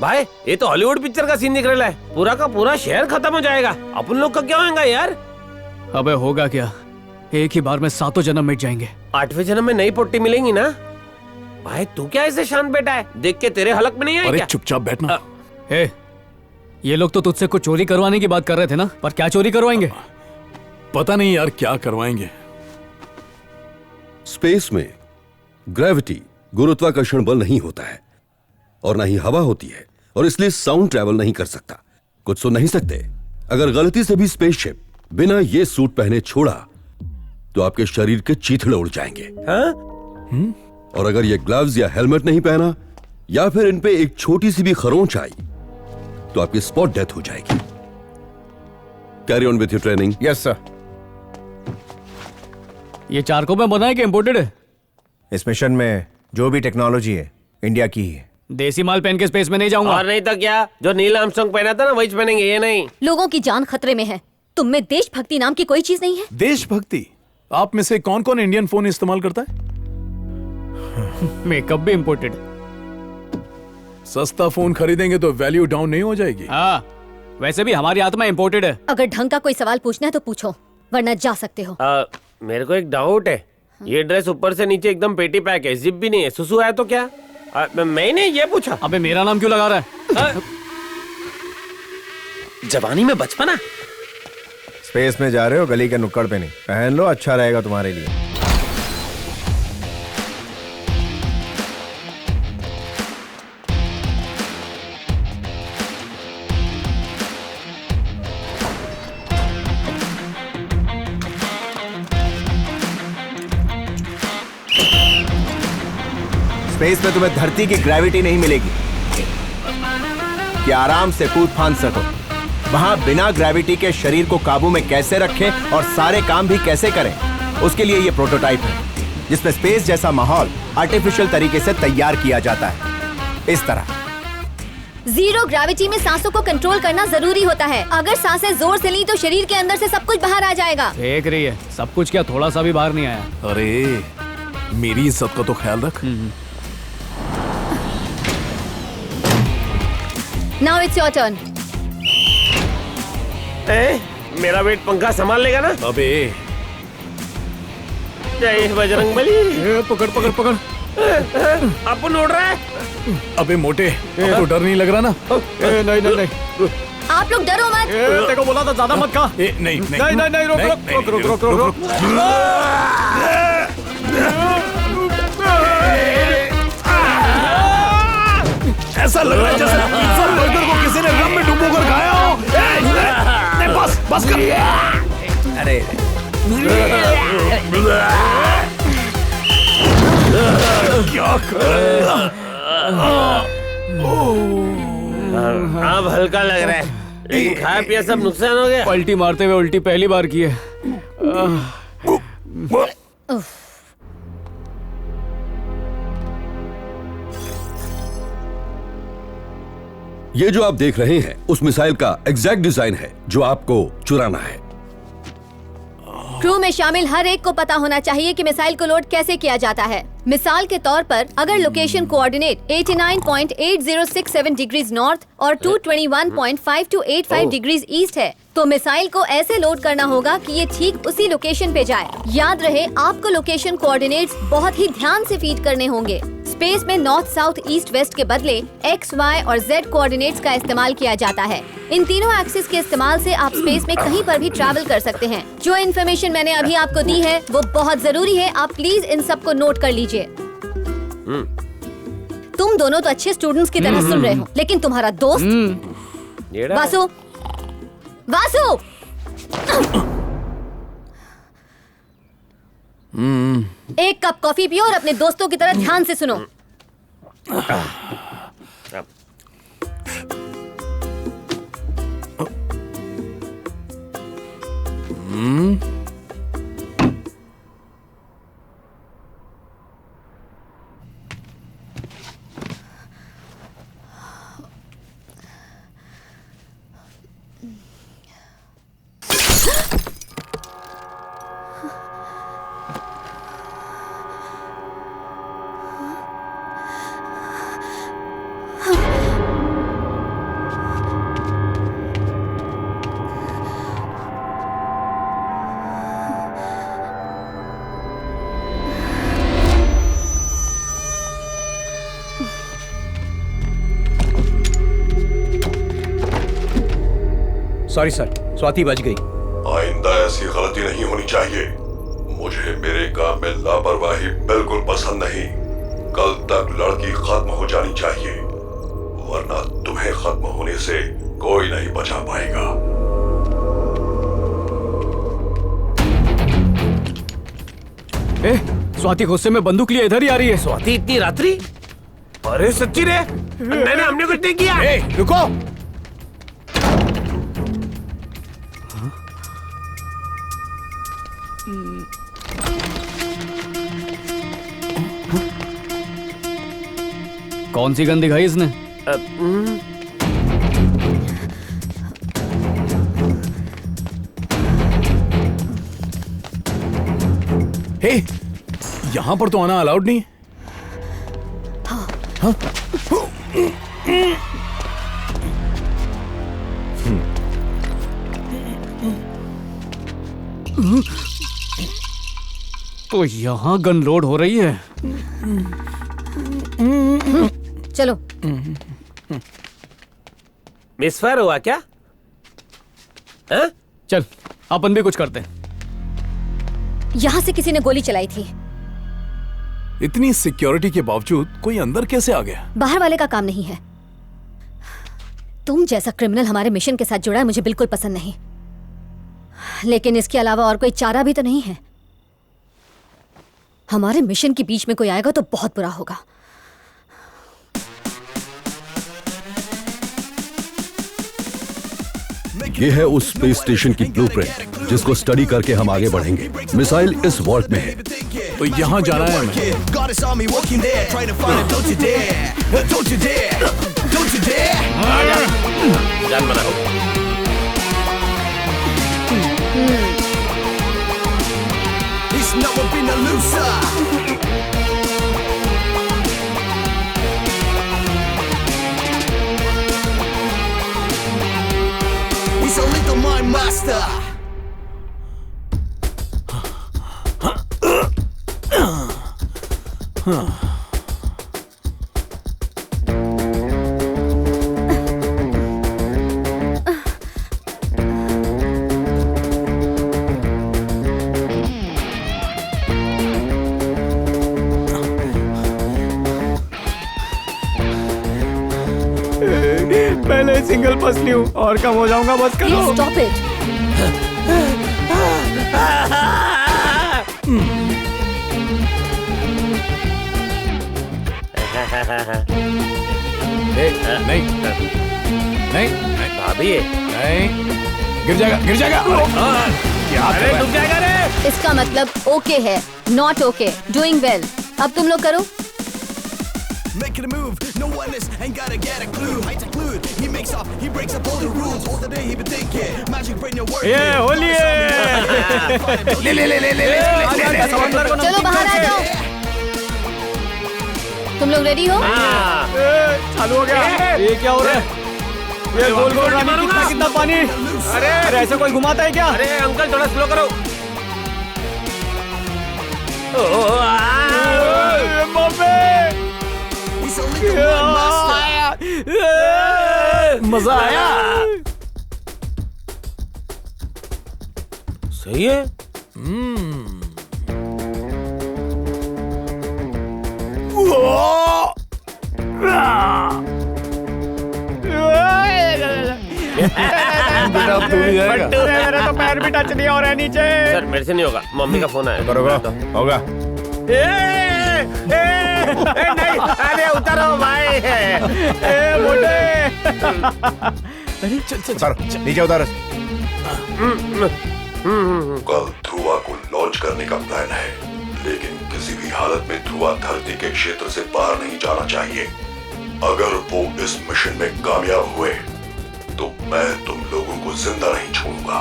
भाई ये तो हॉलीवुड पिक्चर का सीन दिख रहा है। पूरा का पूरा शहर खत्म हो जाएगा। अपन लोग का क्या होगा यार? अबे होगा क्या, एक ही बार में 7 जन्म मिट जाएंगे। 8वें जन्म में नई पोट्टी मिलेंगी ना। भाई तू क्या ऐसे शांत बैठा है? देख के तेरे हलक में नहीं आया क्या? चुपचाप बैठना। ये लोग तो तुझसे कुछ चोरी करवाने की बात कर रहे थे ना, पर क्या चोरी करवाएंगे? पता नहीं यार क्या करवाएंगे। स्पेस में ग्रेविटी गुरुत्वाकर्षण बल नहीं होता है और ना ही हवा होती है, और इसलिए साउंड ट्रैवल नहीं कर सकता, कुछ सुन नहीं सकते। अगर गलती से भी स्पेसशिप बिना ये सूट पहने छोड़ा तो आपके शरीर के चीथड़े उड़ जाएंगे। हाँ? और अगर ये ग्लव्स या हेलमेट नहीं पहना या फिर इन पे एक छोटी सी भी खरोंच आई तो आपकी स्पॉट डेथ हो जाएगी। Carry on with your training. Yes sir. ये चारकों में बना है कि इंपोर्टेड है? इस मिशन में जो भी टेक्नोलॉजी है इंडिया की ही है। देसी माल पहन के स्पेस में नहीं जाऊंगा। और नहीं तो क्या, जो नील आर्मस्ट्रांग पहना था ना वही पहनेंगे। ये नहीं। लोगों की जान खतरे में है। तुम में देशभक्ति नाम की कोई चीज नहीं है। देशभक्ति? आप में से कौन कौन इंडियन फोन इस्तेमाल करता है? मेकअप भी इंपोर्टेड। सस्ता फोन खरीदेंगे तो वैल्यू डाउन नहीं हो जाएगी? हाँ, वैसे भी हमारी आत्मा इंपोर्टेड है। अगर ढंग का कोई सवाल पूछना है तो पूछो, वरना जा सकते हो। मेरे को एक डाउट है। ये ड्रेस ऊपर से नीचे एकदम पेटी पैक है, जिप भी नहीं है। सुसु है तो क्या? मैंने ये पूछा। अबे मेरा नाम क्यों लगा रहा है? जवानी में बचपना। स्पेस में जा रहे हो, गली के नुक्कड़ पे नहीं। पहन लो, अच्छा रहेगा तुम्हारे लिए। स्पेस में तुम्हें धरती की ग्रेविटी नहीं मिलेगी कि आराम से कूद फांद सको। वहां बिना ग्रेविटी के शरीर को काबू में कैसे रखें और सारे काम भी कैसे करें, उसके लिए ये प्रोटोटाइप है, जिसमें स्पेस जैसा माहौल आर्टिफिशियल तरीके से तैयार किया जाता है। इस तरह जीरो ग्रेविटी में सांसों को कंट्रोल करना जरूरी होता है। अगर सांसें जोर से ली तो शरीर के अंदर से सब कुछ बाहर आ जाएगा। देख रही है, सब कुछ क्या थोड़ा सा भी बाहर नहीं आया। अरे मेरी इज्जत का तो ख्याल रख। Now it's your turn. मेरा वेट पंखा संभाल लेगा ना? अबे जय बजरंगबली। पकड़ पकड़ पकड़। अपन उड़ रहा है। अबे मोटे, अब तो डर नहीं लग रहा ना? नहीं नहीं नहीं। आप लोग डरो मत। तेरे को बोला था ज्यादा मत खा। नहीं नहीं नहीं नहीं नहीं, रुक रुक रुक रुक रुक रुक। ऐसा लग रहा है जैसे पिज्जा बर्गर को किसी ने रम में डुबोकर खाया हो। नहीं, बस कर। अरे क्या कर? अब हल्का लग रहा है, लेकिन खाया पिया सब नुकसान हो गया। पलटी मारते हुए उल्टी पहली बार की है। ये जो आप देख रहे हैं उस मिसाइल का एग्जैक्ट डिजाइन है जो आपको चुराना है। क्रू में शामिल हर एक को पता होना चाहिए कि मिसाइल को लोड कैसे किया जाता है। मिसाल के तौर पर अगर लोकेशन कोऑर्डिनेट 89.8067 डिग्रीज नॉर्थ और 221.5285 डिग्रीज ईस्ट है तो मिसाइल को ऐसे लोड करना होगा कि ये ठीक उसी लोकेशन पे जाए। याद रहे, आपको लोकेशन कोऑर्डिनेट्स बहुत ही ध्यान से फीड करने होंगे। स्पेस में नॉर्थ, साउथ, ईस्ट, वेस्ट के बदले एक्स, वाई और जेड कोऑर्डिनेट्स का इस्तेमाल किया जाता है। इन तीनों एक्सिस के इस्तेमाल से आप स्पेस में कहीं पर भी ट्रैवल कर सकते हैं। जो इन्फॉर्मेशन मैंने अभी आपको दी है वो बहुत जरूरी है, आप प्लीज इन सब को नोट कर लीजिए। तुम दोनों तो अच्छे स्टूडेंट्स की तरह सुन रहे हो, लेकिन तुम्हारा दोस्त वासु, वासु, एक कप कॉफी पियो और अपने दोस्तों की तरह ध्यान से सुनो। सॉरी सर, स्वाति बच गई। आइंदा ऐसी गलती नहीं होनी चाहिए। मुझे मेरे काम में लापरवाही बिल्कुल पसंद नहीं। कल तक लड़की खत्म हो जानी चाहिए, वरना तुम्हें खत्म होने से कोई नहीं बचा पाएगा। स्वाति गुस्से में बंदूक लिए इधर ही आ रही है। स्वाति इतनी रात्रि? अरे सच्ची रे, हमने कुछ नहीं किया। रुको। कौन सी गन दिखाई इसने? हे, यहां पर तो आना अलाउड नहीं। हाँ? तो यहां गन लोड हो रही है। चलो। मिसफायर हुआ क्या? चल अपन भी कुछ करते हैं। यहाँ से किसी ने गोली चलाई थी। इतनी सिक्योरिटी के बावजूद कोई अंदर कैसे आ गया? बाहर वाले का काम नहीं है। तुम जैसा क्रिमिनल हमारे मिशन के साथ जुड़ा है मुझे बिल्कुल पसंद नहीं, लेकिन इसके अलावा और कोई चारा भी तो नहीं है। हमारे मिशन के बीच में कोई आएगा तो बहुत बुरा होगा। ये है उस स्पेस स्टेशन की ब्लूप्रिंट जिसको स्टडी करके हम आगे बढ़ेंगे। मिसाइल इस वॉल्ट में है, तो यहाँ जाना है हमें। जान बनाओ। He's a little mind master. पहले सिंगल फंसली हूँ और कम हो जाऊंगा, बस करो। Stop it. नहीं नहीं भाभी, नहीं, गिर जाएगा गिर जाएगा। अरे डूब जाएगा रे। इसका मतलब ओके है, नॉट ओके, डूइंग वेल। अब तुम लोग करो। Making a move, no one is, ain't gotta get a clue. Height to clue, he makes up, he breaks up all the rules. All the day he been thinking, magic brain your work. ये होली है। चलो बाहर आ जाओ। तुम लोग रेडी हो? चालू हो गया। ये क्या हो रहा है? ये गोल गोल रानी कितना कितना पानी। अरे ऐसे कोई घुमाता है क्या? अरे अंकल थोड़ा स्लो करो। मजा आया। सही है। बेटा अब तू भी जाएगा। बट्टू रे, मेरे तो पैर भी टच नहीं हो रहे नीचे। सर मेरे से नहीं होगा, मम्मी का फोन आया। होगा। नहीं, अरे उतरो भाई। उतारो, नीचे उतारो। कल ध्रुवा को लॉन्च करने का प्लान है, लेकिन किसी भी हालत में ध्रुवा धरती के क्षेत्र से बाहर नहीं जाना चाहिए। अगर वो इस मिशन में कामयाब हुए तो मैं तुम लोगों को जिंदा नहीं छोड़ूंगा।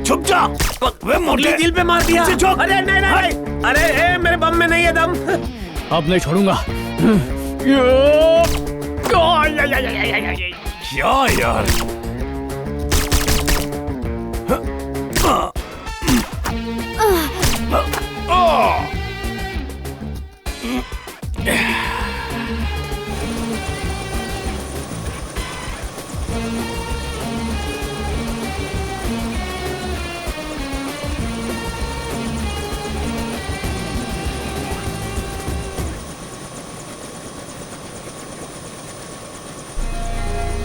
छुप जा। वे मुरली दिल पे मार दिया। अरे नहीं नहीं, अरे मेरे बम में नहीं है दम। अब नहीं छोड़ूंगा। क्या यार?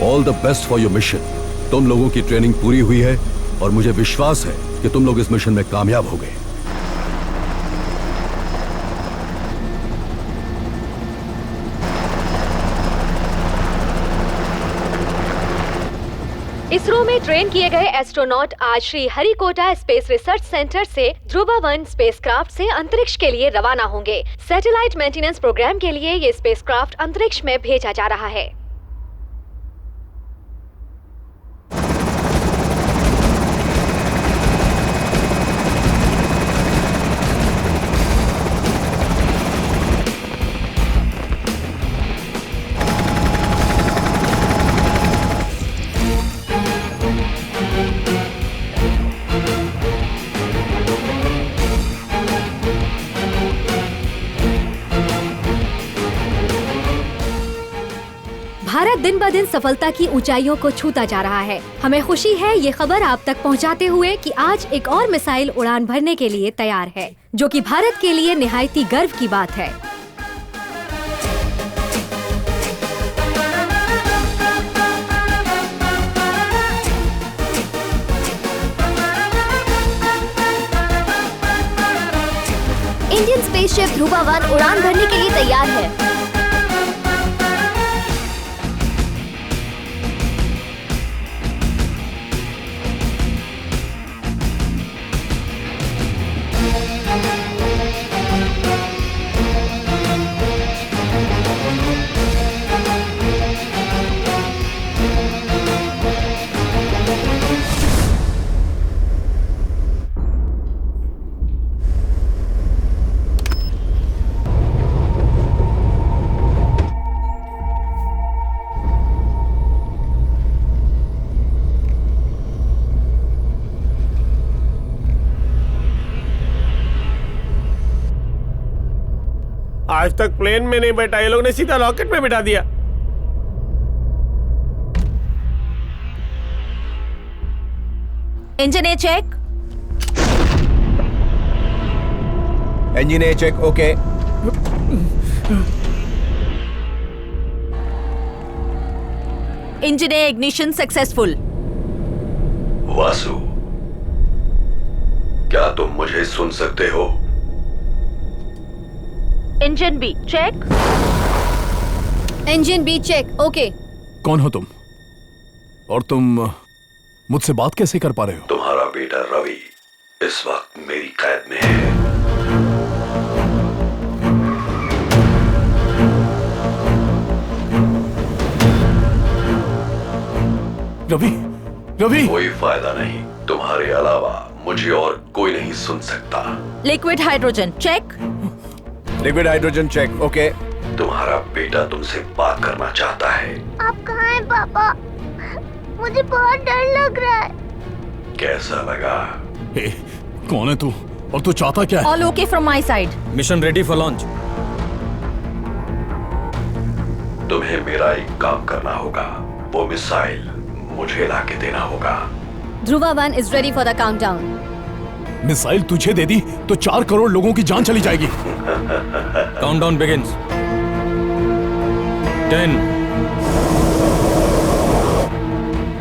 All the best for your mission. तुम लोगों की ट्रेनिंग पूरी हुई है और मुझे विश्वास है कि तुम लोग इस मिशन में कामयाब होगे। इसरो में ट्रेन किए गए एस्ट्रोनॉट आज Shri Harikota space research centre से ध्रुवा-1 स्पेसक्राफ्ट से अंतरिक्ष के लिए रवाना होंगे। सैटेलाइट मेंटेनेंस प्रोग्राम के लिए ये स्पेसक्राफ्ट अंतरिक्ष में भेजा जा रहा है। भारत दिन ब दिन सफलता की ऊंचाइयों को छूता जा रहा है। हमें खुशी है ये खबर आप तक पहुंचाते हुए कि आज एक और मिसाइल उड़ान भरने के लिए तैयार है, जो कि भारत के लिए निहायती गर्व की बात है। इंडियन स्पेसशिप ध्रुवा-1 उड़ान भरने के लिए तैयार है। आज तक प्लेन में नहीं बैठा, ये लोग ने सीधा रॉकेट में बिठा दिया। Engine A check. Engine A check, okay. Engine A ignition successful. Vasu, क्या तुम मुझे सुन सकते हो? Engine B check. Engine B check, okay. कौन हो तुम और तुम मुझसे बात कैसे कर पा रहे हो? तुम्हारा बेटा रवि इस वक्त मेरी कैद में है। रवि, रवि। कोई फायदा नहीं, तुम्हारे अलावा मुझे और कोई नहीं सुन सकता। Liquid hydrogen check. Liquid hydrogen check, okay. तुम्हारा बेटा तुमसे बात करना चाहता है। आप कहाँ हैं पापा? मुझे बहुत डर लग रहा है। कैसा लगा? कौन है तू और तू चाहता क्या है? All okay from my side. Mission ready for launch. तुम्हें मेरा एक काम करना होगा। वो मिसाइल मुझे लाके देना होगा। Dhruva 1 is ready for the countdown. Missile तुझे दे दी तो 4 करोड़ लोगों की जान चली जाएगी। Countdown begins. 10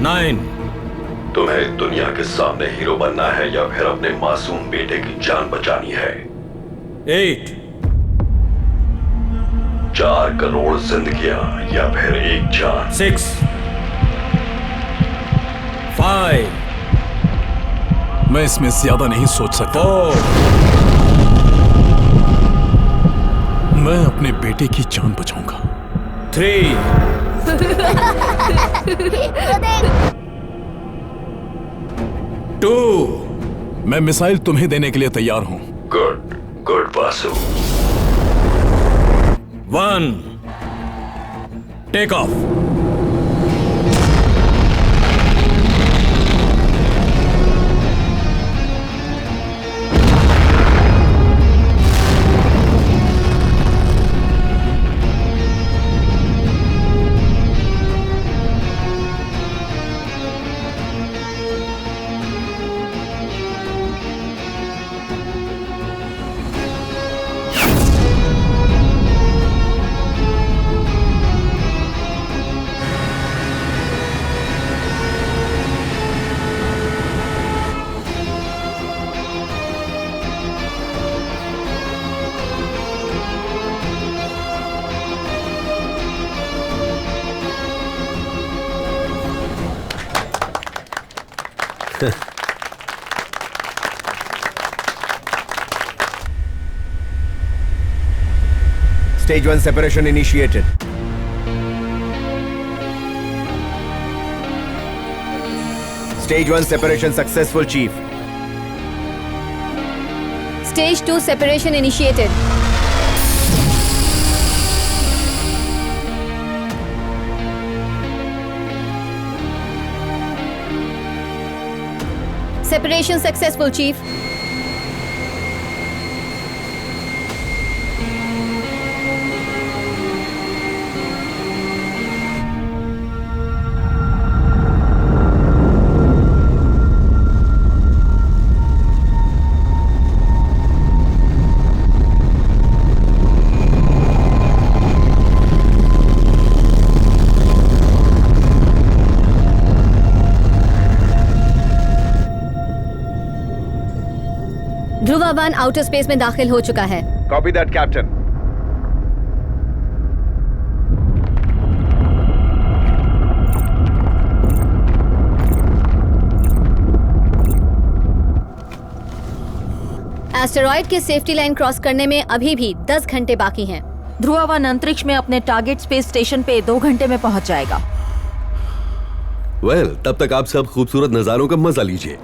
9 तुम्हें दुनिया के सामने हीरो बनना है या फिर अपने मासूम बेटे की जान बचानी है? 8 4 करोड़ जिंदगियां या फिर एक जान? 6 5 मैं इसमें ज्यादा नहीं सोच सकता। 4 मैं अपने बेटे की जान बचाऊंगा। 3 2 मैं मिसाइल तुम्हें देने के लिए तैयार हूं। Good Vasu. 1 take off. Stage 1 separation initiated. Stage 1 separation successful, Chief. Stage 2 separation initiated. Separation successful, Chief. Dhruva 1 outer space में दाखिल हो चुका है। Copy that, Captain. एस्टेरॉइड के सेफ्टी लाइन क्रॉस करने में अभी भी 10 घंटे बाकी हैं। ध्रुवा 1 अंतरिक्ष में अपने टारगेट स्पेस स्टेशन पे 2 घंटे में पहुंच जाएगा। वेल, तब तक आप सब खूबसूरत नजारों का मजा लीजिए।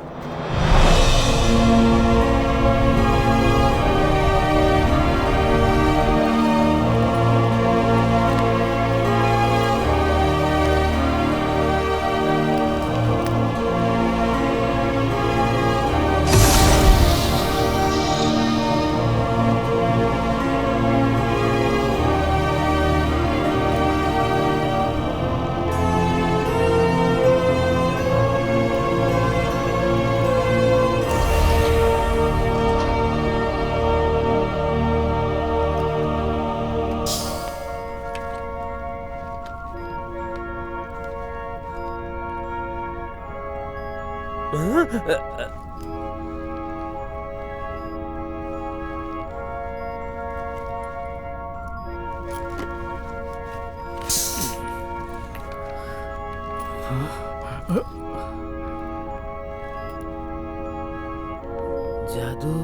जादू।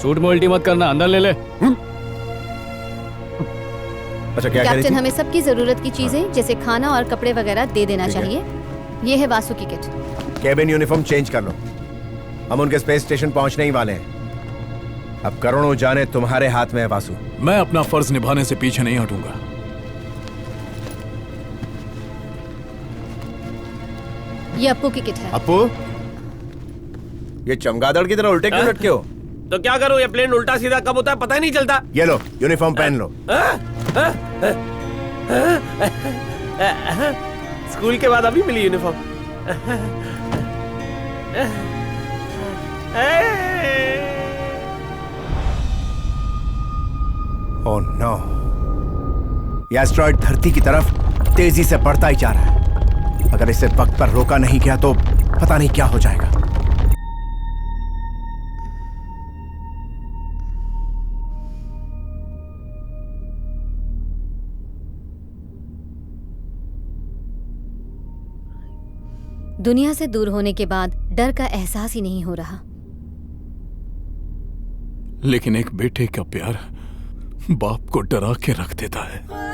सूट में उल्टी मत करना, अंदर ले ले। अच्छा क्या कैप्टन, हमें सबकी जरूरत की चीजें जैसे खाना और कपड़े वगैरह दे देना चाहिए। ये है वासु की किट। केबिन यूनिफॉर्म चेंज कर लो, हम उनके स्पेस स्टेशन पहुंचने ही वाले हैं। अब करोड़ों जाने तुम्हारे हाथ में है वासु। मैं अपना फर्ज निभाने से पीछे नहीं हटूंगा। ये अप्पू की किट है। अप्पू, ये चमगादड़ की तरह उल्टे क्यों लटके हो? तो क्या करूं, ये प्लेन उल्टा सीधा कब होता है पता ही नहीं चलता। ये लो यूनिफॉर्म पहन लो। स्कूल के बाद अभी मिली यूनिफॉर्म। ओह नो, ये एस्ट्रॉइड धरती की तरफ तेजी से बढ़ता ही जा रहा है। अगर इसे वक्त पर रोका नहीं गया तो पता नहीं क्या हो जाएगा। दुनिया से दूर होने के बाद डर का एहसास ही नहीं हो रहा। लेकिन एक बेटे का प्यार बाप को डरा के रख देता है।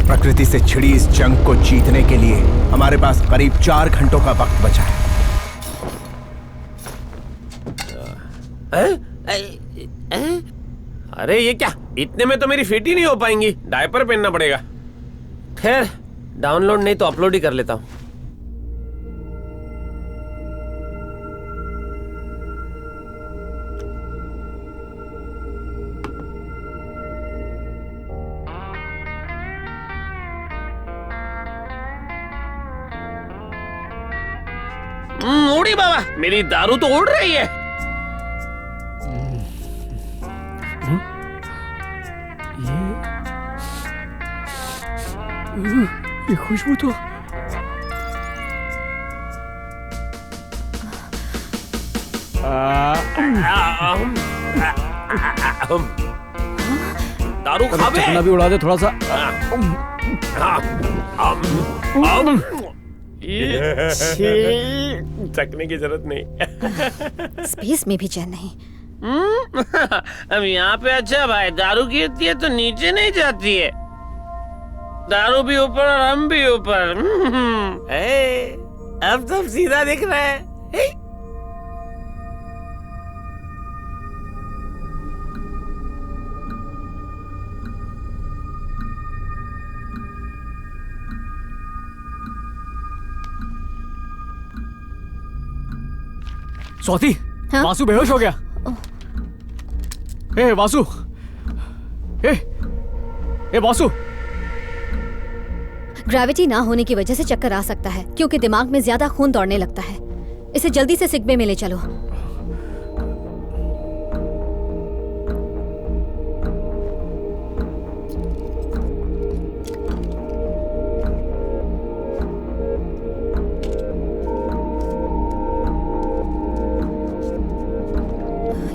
प्रकृति से छिड़ी इस जंग को जीतने के लिए हमारे पास करीब 4 घंटों का वक्त बचा है। अरे ये क्या, इतने में तो मेरी फिट ही नहीं हो पाएंगी, डायपर पहनना पड़ेगा। खैर डाउनलोड नहीं तो अपलोड ही कर लेता हूं। उड़ी बाबा, मेरी दारू तो उड़ रही है। ये खुशबू तो दारू खा बे। चखना भी उड़ा दे थोड़ा सा। चखने की जरूरत नहीं। स्पेस में भी चैन नहीं। अब यहाँ पे अच्छा भाई, दारू गिरती है तो नीचे नहीं जाती है, दारू भी ऊपर और हम भी ऊपर। अब सब सीधा दिख रहा है। स्वाति, वासु बेहोश हो गया। ए वासु, ए वासु। ग्रेविटी ना होने की वजह से चक्कर आ सकता है क्योंकि दिमाग में ज्यादा खून दौड़ने लगता है। इसे जल्दी से सिक बे में ले चलो।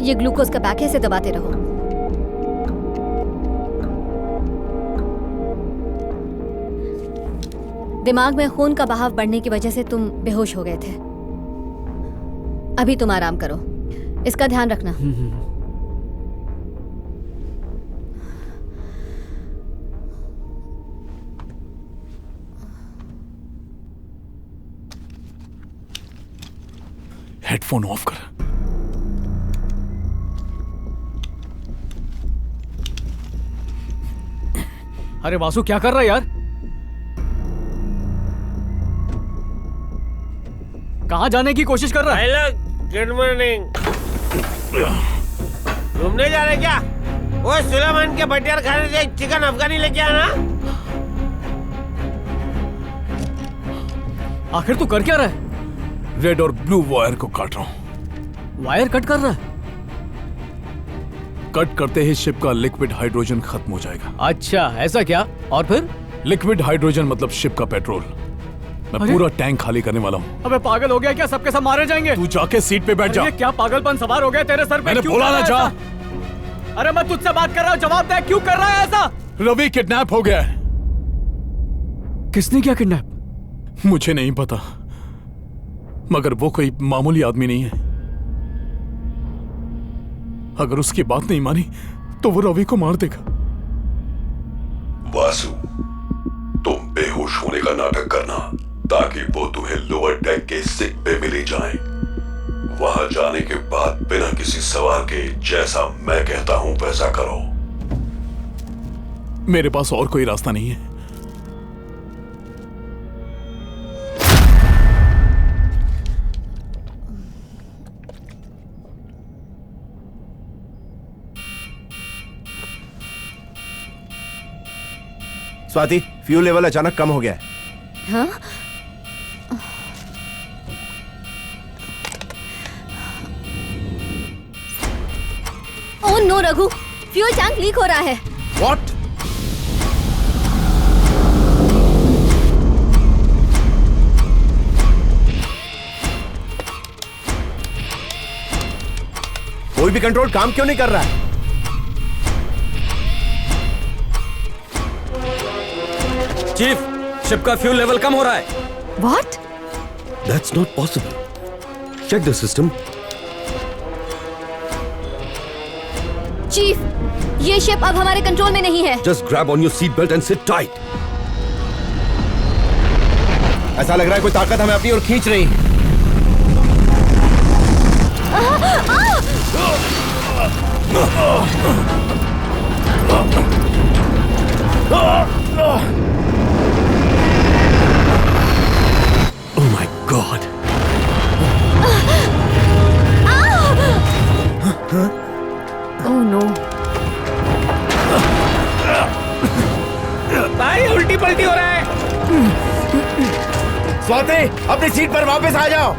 ये ग्लूकोज का पैक है, इसे दबाते रहो। दिमाग में खून का बहाव बढ़ने की वजह से तुम बेहोश हो गए थे। अभी तुम आराम करो, इसका ध्यान रखना। हेडफोन ऑफ कर। अरे वासु क्या कर रहा है यार? कहाँ जाने की कोशिश कर रहा है? Good morning. घूमने जा रहे क्या? वो सुलेमान के बटियार खाने से चिकन अफगानी लेके आना। आखिर तू कर क्या रहा है? रेड और ब्लू वायर को काट रहा हूं। वायर कट कर रहा है? कट करते ही शिप का लिक्विड हाइड्रोजन खत्म हो जाएगा। अच्छा ऐसा क्या? और फिर? लिक्विड हाइड्रोजन मतलब शिप का पेट्रोल। मैं अरे? पूरा टैंक खाली करने वाला हूँ। अबे पागल हो गया क्या? सबके सब मारे जाएंगे। तू जाके सीट पे बैठ जा। ये क्या पागलपन सवार हो गया तेरे सर पे? मैंने क्यों बोला कर ना रहा है जा। ऐसा? अरे मैं तुझसे बात कर रहा हूँ, जवाब दे, क्यों कर रहा है ऐसा? रवि किडनैप हो गया है। किसने किया किडनैप? मुझे नहीं पता, मगर वो कोई मामूली आदमी नहीं है। अगर उसकी बात नहीं मानी तो वो रवि को मार देगा। वासु, तुम बेहोश होने का नाटक करना ताकि वो तुम्हें लोअर डेक के सिक पे मिले जाएं। वहां जाने के बाद बिना किसी सवाल के जैसा मैं कहता हूं वैसा करो। मेरे पास और कोई रास्ता नहीं है। स्वाति, फ्यूल लेवल अचानक कम हो गया है। हाँ? Oh no Raghu, fuel tank leak हो रहा है। What? कोई भी कंट्रोल काम क्यों नहीं कर रहा है? चीफ, शिप का फ्यूल लेवल कम हो रहा है। What? That's not possible. Check the system. Chief, ये शिप अब हमारे कंट्रोल में नहीं है। Just grab on your seatbelt and sit tight. ऐसा लग रहा है कोई ताकत हमें अपनी ओर खींच रही है। Oh my God. Oh no. भाई उल्टी पलटी हो रहा है। स्वाति, अपनी सीट पर वापस आ जाओ।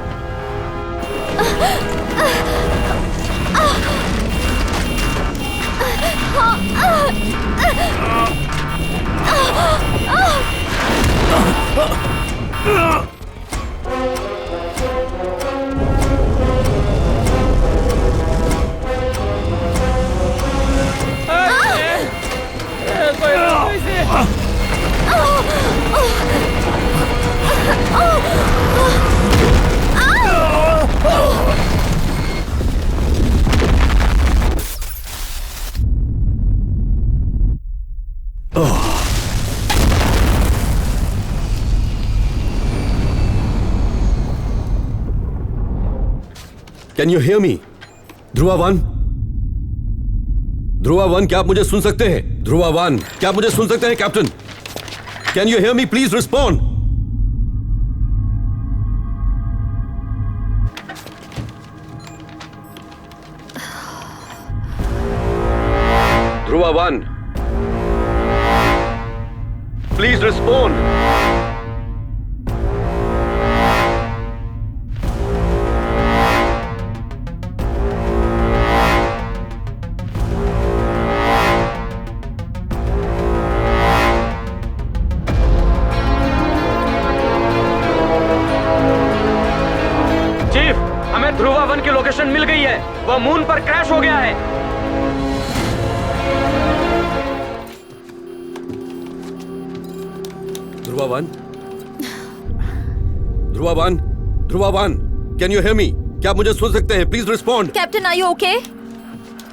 Can you hear me? Dhruva one, Dhruva one, क्या आप मुझे सुन सकते हैं? ध्रुवा वन, क्या आप मुझे सुन सकते हैं captain? Can you hear me? Please respond. Dhruva one, please respond. Dhruva one की लोकेशन मिल गई है। वह मून पर क्रैश हो गया है। Dhruva one, Dhruva one, Dhruva one, can you hear me? क्या आप मुझे सुन सकते हैं? Please respond. Captain, are you okay?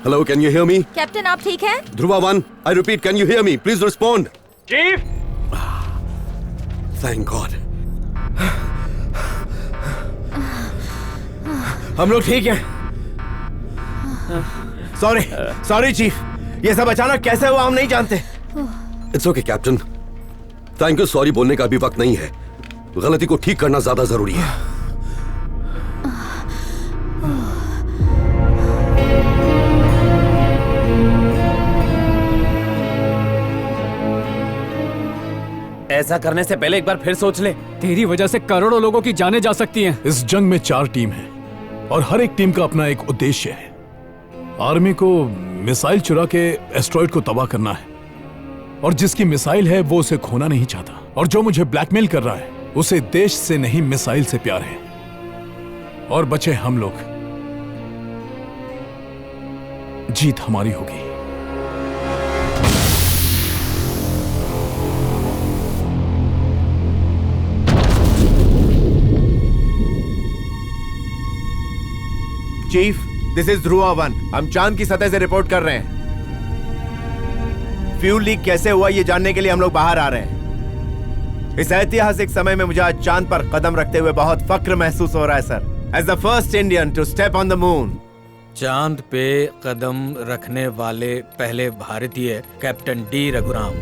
Hello, can you hear me? Captain, आप ठीक हैं? Dhruva one, I repeat, can you hear me? Please respond. Chief, thank God. हम लोग ठीक हैं। सॉरी चीफ, ये सब अचानक कैसे हुआ हम नहीं जानते। It's okay captain, thank you. Sorry बोलने का अभी वक्त नहीं है, गलती को ठीक करना ज्यादा जरूरी है। ऐसा करने से पहले एक बार फिर सोच ले। तेरी वजह से करोड़ों लोगों की जानें जा सकती हैं। इस जंग में 4 टीम है और हर एक टीम का अपना एक उद्देश्य है। आर्मी को मिसाइल चुरा के एस्ट्रॉइड को तबाह करना है, और जिसकी मिसाइल है वो उसे खोना नहीं चाहता, और जो मुझे ब्लैकमेल कर रहा है उसे देश से नहीं मिसाइल से प्यार है। और बचे हम लोग, जीत हमारी होगी। Chief, this is Dhruva 1। हम चांद की सतह से रिपोर्ट कर रहे हैं। फ्यूल लीक कैसे हुआ ये जानने के लिए हम लोग बाहर आ रहे हैं। इस ऐतिहासिक समय में मुझे आज चांद पर कदम रखते हुए बहुत फक्र महसूस हो रहा है sir. As the first Indian to step on the moon. चांद पे कदम रखने वाले पहले भारतीय कैप्टन डी रघुराम।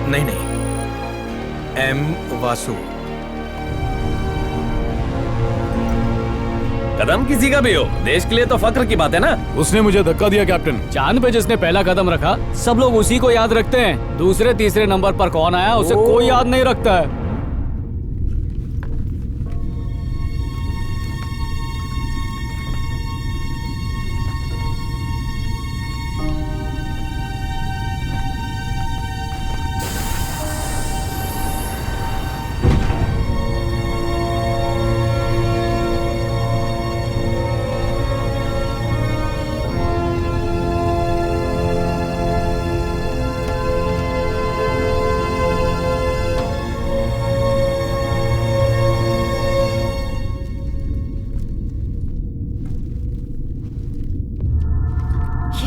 नहीं, एम वासु। कदम किसी का भी हो, देश के लिए तो फक्र की बात है ना। उसने मुझे धक्का दिया कैप्टन। चांद पे जिसने पहला कदम रखा सब लोग उसी को याद रखते हैं। दूसरे तीसरे नंबर पर कौन आया उसे कोई याद नहीं रखता है।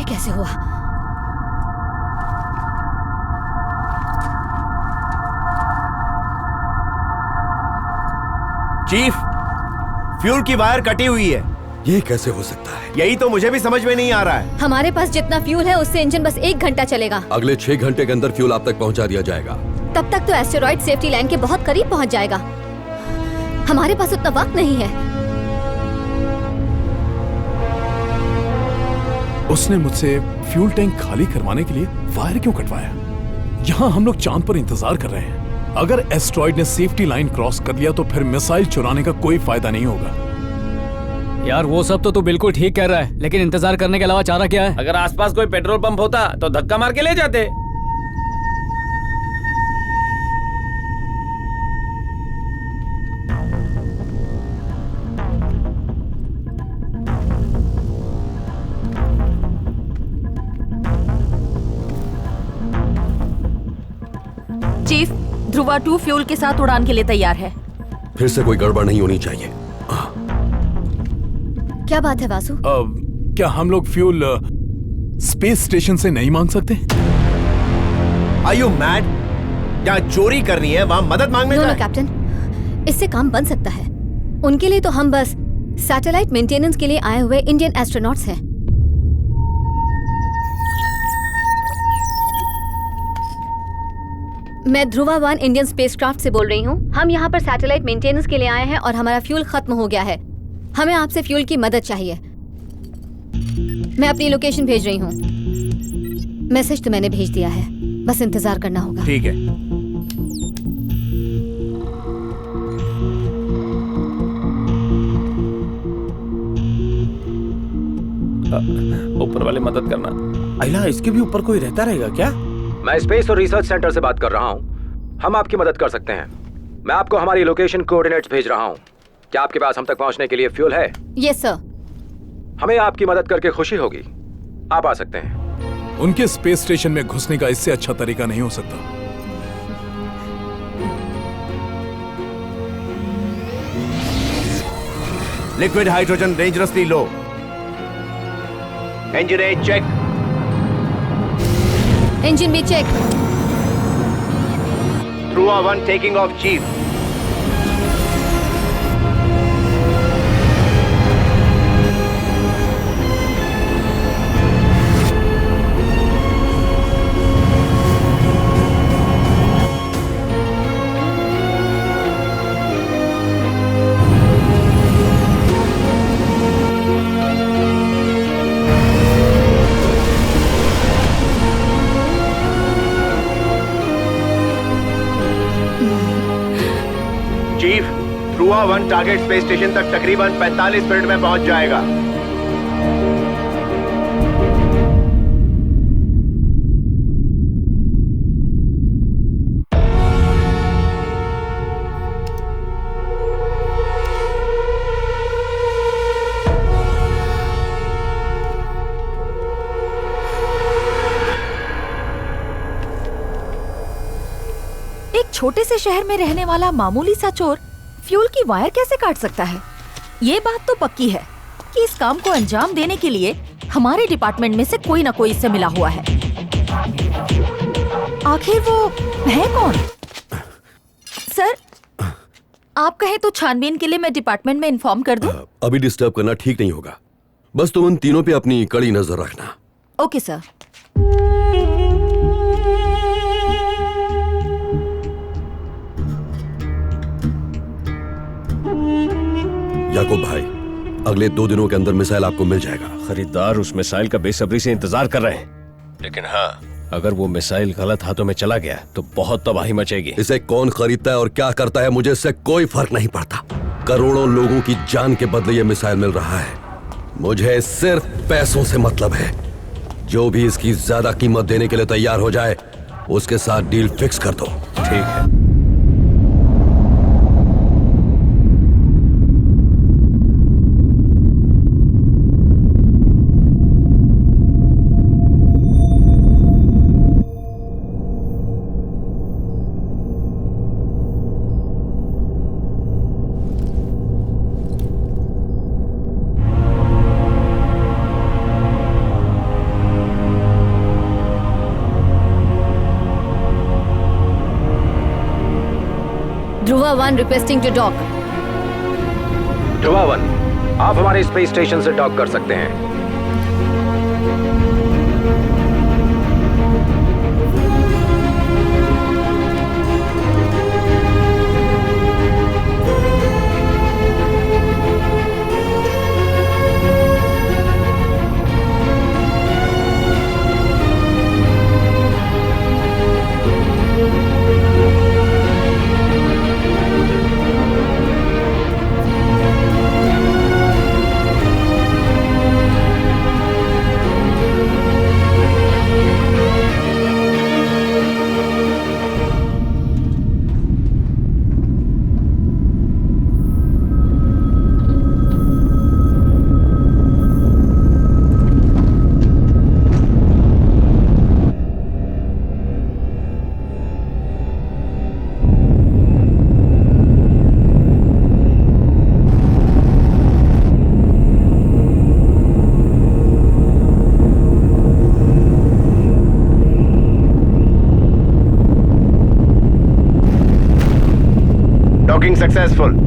कैसे हुआ? चीफ, फ्यूल की वायर कटी हुई है। ये कैसे हो सकता है? यही तो मुझे भी समझ में नहीं आ रहा है। हमारे पास जितना फ्यूल है उससे इंजन बस 1 घंटा चलेगा। अगले 6 घंटे के अंदर फ्यूल आप तक पहुंचा दिया जाएगा। तब तक तो एस्टेरॉइड सेफ्टी लाइन के बहुत करीब पहुंच जाएगा। हमारे पास उतना वक्त नहीं है। उसने मुझसे फ्यूल टैंक खाली करवाने के लिए वायर क्यों कटवाया? यहाँ हम लोग चांद पर इंतजार कर रहे हैं। अगर एस्ट्रॉइड ने सेफ्टी लाइन क्रॉस कर लिया तो फिर मिसाइल चुराने का कोई फायदा नहीं होगा। यार वो सब तो तू बिल्कुल ठीक कह रहा है, लेकिन इंतजार करने के अलावा चारा क्या है? अगर आसपास कोई पेट्रोल पंप होता तो धक्का मार के ले जाते। चीफ, ध्रुवा 2 फ्यूल के साथ उड़ान के लिए तैयार है। फिर से कोई गड़बड़ नहीं होनी चाहिए। क्या बात है वासु? क्या हम लोग फ्यूल स्पेस स्टेशन से नहीं मांग सकते? Are you mad? क्या चोरी करनी है, वहाँ मदद मांगने नो जाए? कैप्टन, इससे काम बन सकता है। उनके लिए तो हम बस सैटेलाइट मेंटेनेंस के लिए आए हुए इंडियन एस्ट्रोनॉट्स हैं। मैं ध्रुवा 1 इंडियन स्पेसक्राफ्ट से बोल रही हूँ। हम यहाँ पर सैटेलाइट मेंटेनेंस के लिए आए हैं और हमारा फ्यूल खत्म हो गया है। हमें आपसे फ्यूल की मदद चाहिए। मैं अपनी लोकेशन भेज रही हूँ। मैसेज तो मैंने भेज दिया है, बस इंतजार करना होगा। ठीक है। ऊपर वाले मदद करना। अहिला, इसके भी ऊपर कोई रहता रहेगा क्या? मैं स्पेस और रिसर्च सेंटर से बात कर रहा हूँ। हम आपकी मदद कर सकते हैं। मैं आपको हमारी लोकेशन कोऑर्डिनेट्स भेज रहा हूँ। क्या आपके पास हम तक पहुँचने के लिए फ्यूल है? Yes sir. हमें आपकी मदद करके खुशी होगी। आप आ सकते हैं। उनके स्पेस स्टेशन में घुसने का इससे अच्छा तरीका नहीं हो सकता। Liquid hydrogen dangerously low. Engine check. Engine भी check. Dhruva 1 taking off chief. Target space station तक तकरीबन 45 मिनट में पहुंच जाएगा। छोटे से शहर में रहने वाला मामूली सा चोर फ्यूल की वायर कैसे काट सकता है? ये बात तो पक्की है कि इस काम को अंजाम देने के लिए हमारे डिपार्टमेंट में से कोई ना कोई इससे मिला हुआ है। आखिर वो है कौन? सर, आप कहें तो छानबीन के लिए मैं डिपार्टमेंट में इन्फॉर्म कर दूं? अभी डिस्टर्ब करना ठीक नहीं होगा। बस तुम उन तीनों पे अपनी कड़ी नजर रखना। Okay sir. याकूब भाई, अगले 2 दिनों के अंदर मिसाइल आपको मिल जाएगा। खरीदार उस मिसाइल का बेसब्री से इंतजार कर रहे हैं, लेकिन हाँ, अगर वो मिसाइल गलत हाथों में चला गया तो बहुत तबाही मचेगी। इसे कौन खरीदता है और क्या करता है मुझे इससे कोई फर्क नहीं पड़ता। करोड़ों लोगों की जान के बदले ये मिसाइल मिल रहा है। मुझे सिर्फ पैसों से मतलब है। जो भी इसकी ज्यादा कीमत देने के लिए तैयार हो जाए उसके साथ डील फिक्स कर दो। ठीक है। Dhruva 1 requesting to dock. Dhruva 1, आप हमारे स्पेस स्टेशन से डॉक कर सकते हैं। Docking successful.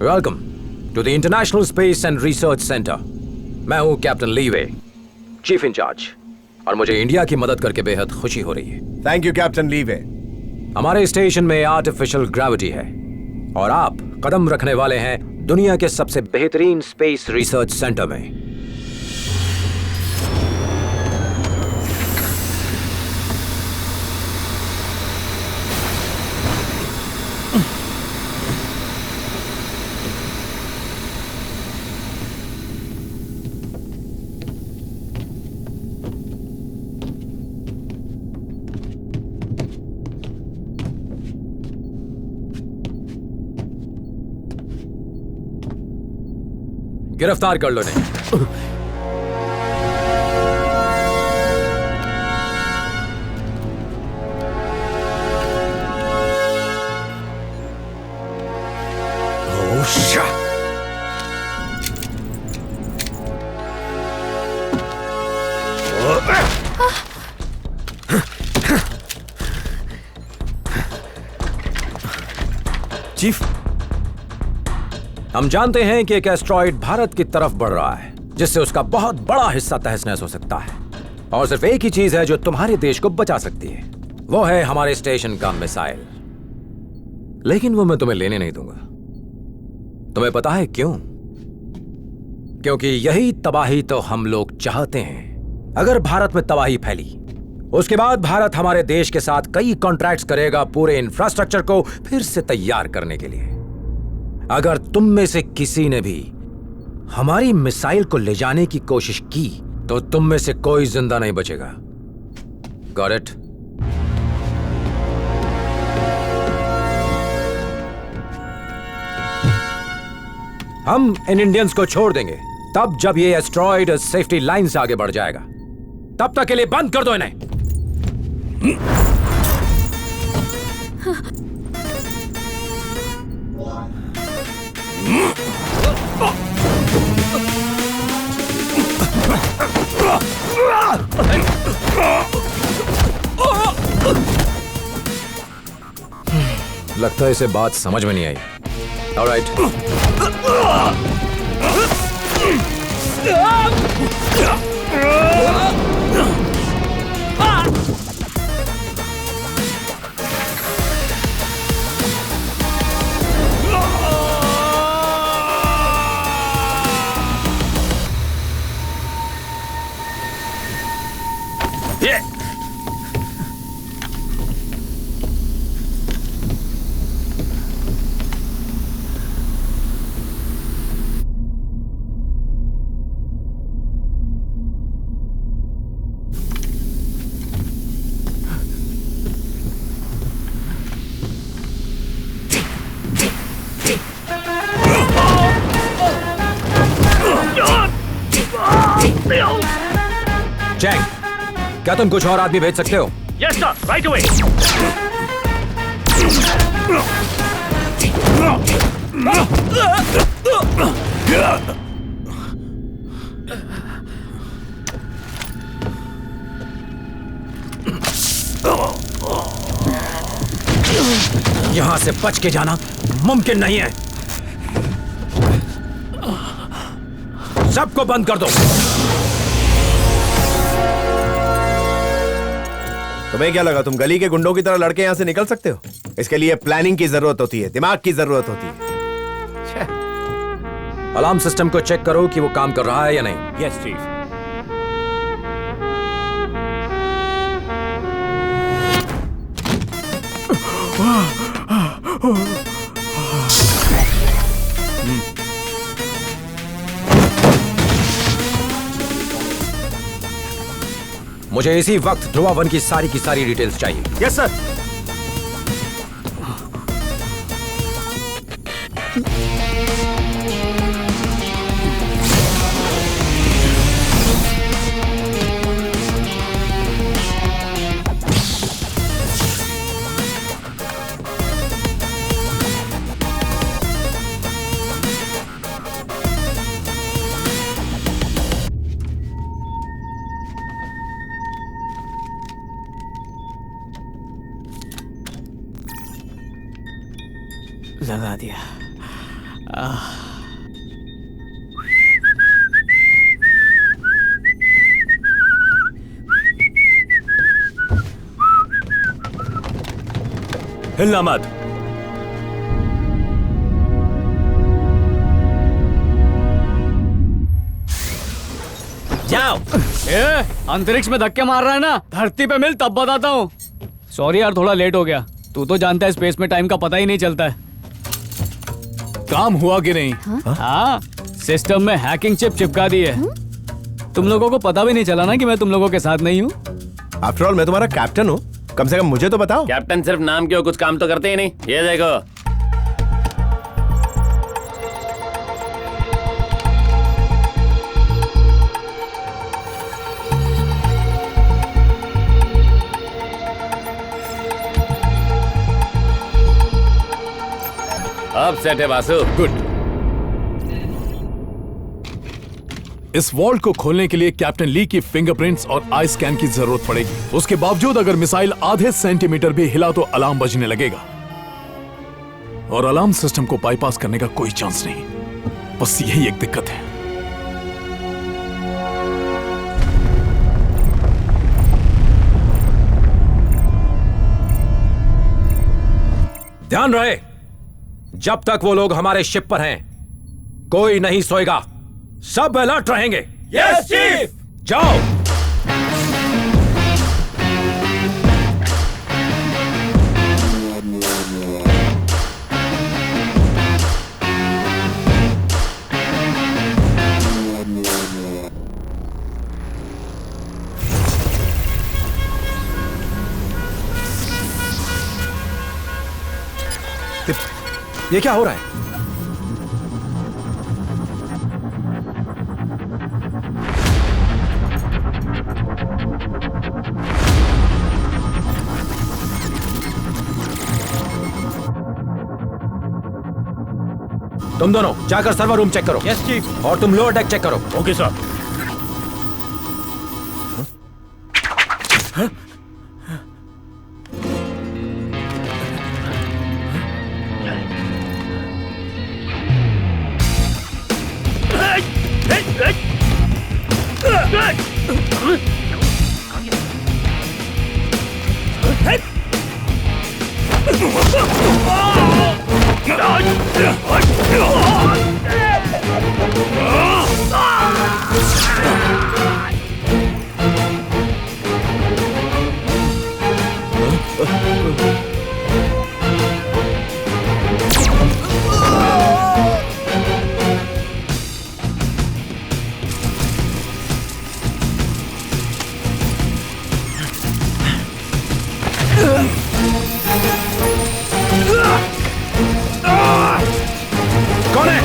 Welcome to the international space and research centre. मैं हूं कैप्टन लीवे, चीफ इंचार्ज, और मुझे इंडिया की मदद करके बेहद खुशी हो रही है। Thank you captain leeway. हमारे स्टेशन में आर्टिफिशियल ग्रेविटी है और आप कदम रखने वाले हैं दुनिया के सबसे बेहतरीन स्पेस रिसर्च सेंटर में। गिरफ्तार कर लो इन्हें। चीफ, हम जानते हैं कि एक एस्ट्रॉइड भारत की तरफ बढ़ रहा है जिससे उसका बहुत बड़ा हिस्सा तहस नहस हो सकता है, और सिर्फ एक ही चीज है जो तुम्हारे देश को बचा सकती है, वो है हमारे स्टेशन का मिसाइल। लेकिन वो मैं तुम्हें लेने नहीं दूंगा। तुम्हें पता है क्यों? क्योंकि यही तबाही तो हम लोग चाहते हैं। अगर भारत में तबाही फैली, उसके बाद भारत हमारे देश के साथ कई कॉन्ट्रैक्ट्स करेगा पूरे इंफ्रास्ट्रक्चर को फिर से तैयार करने के लिए। अगर तुम में से किसी ने भी हमारी मिसाइल को ले जाने की कोशिश की तो तुम में से कोई जिंदा नहीं बचेगा। Got it? हम इन इंडियंस को छोड़ देंगे तब जब ये एस्ट्रॉइड सेफ्टी लाइन से आगे बढ़ जाएगा। तब तक के लिए बंद कर दो इन्हें। लगता है इसे बात समझ में नहीं आई। ऑलराइट। चेक, क्या तुम कुछ और आदमी भेज सकते हो? Yes sir, right away. यहां से बच के जाना मुमकिन नहीं है। सबको बंद कर दो। तुम्हें क्या लगा तुम गली के गुंडों की तरह लड़के यहां से निकल सकते हो? इसके लिए प्लानिंग की जरूरत होती है, दिमाग की जरूरत होती है। अलार्म सिस्टम को चेक करो कि वो काम कर रहा है या नहीं। Yes chief. मुझे इसी वक्त ध्रुवा 1 की सारी डिटेल्स चाहिए। Yes sir. लगा दिया। हिलना मत। जाओ। अंतरिक्ष में धक्के मार रहा है ना, धरती पे मिल तब बताता हूँ। सॉरी यार, थोड़ा लेट हो गया। तू तो जानता है स्पेस में टाइम का पता ही नहीं चलता है। काम हुआ कि नहीं? हाँ, सिस्टम में हैकिंग चिप चिपका दी है। तुम लोगों को पता भी नहीं चला ना कि मैं तुम लोगों के साथ नहीं हूँ। आफ्टर ऑल मैं तुम्हारा कैप्टन हूँ, कम से कम मुझे तो बताओ। कैप्टन सिर्फ नाम के हो, कुछ काम तो करते ही नहीं। ये देखो। अब सेट है वासु। गुड। इस वॉल्ट को खोलने के लिए कैप्टन ली की फिंगरप्रिंट्स और आई स्कैन की जरूरत पड़ेगी। उसके बावजूद अगर मिसाइल आधे सेंटीमीटर भी हिला तो अलार्म बजने लगेगा। और अलार्म सिस्टम को बाईपास करने का कोई चांस नहीं। बस यही एक दिक्कत है। ध्यान रहे, जब तक वो लोग हमारे शिप पर हैं, कोई नहीं सोएगा। सब अलर्ट रहेंगे। Yes chief. जाओ। ये क्या हो रहा है? तुम दोनों जाकर सर्वर रूम चेक करो। Yes chief. और तुम लोअर डेक चेक करो। Okay sir. कौन है?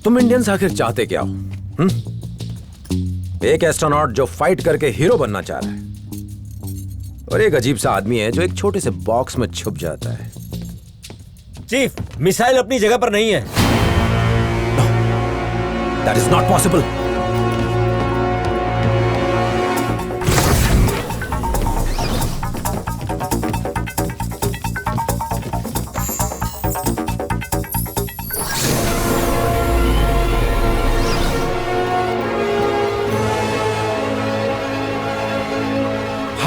तुम इंडियंस आखिर चाहते क्या हो? एक एस्ट्रोनॉट जो फाइट करके हीरो बनना चाह रहा है, और एक अजीब सा आदमी है जो एक छोटे से बॉक्स में छुप जाता है। चीफ, मिसाइल अपनी जगह पर नहीं है। That is not possible.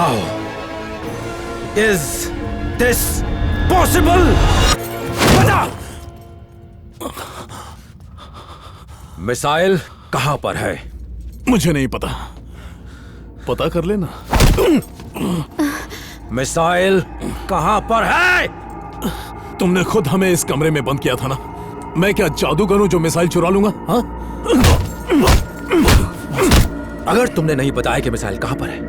How is this possible? बता! मिसाइल कहां पर है? मुझे नहीं पता। पता कर लेना। मिसाइल कहां पर है? तुमने खुद हमें इस कमरे में बंद किया था ना। मैं क्या जादूगर हूं जो मिसाइल चुरा लूंगा? हाँ? अगर तुमने नहीं बताया कि मिसाइल कहां पर है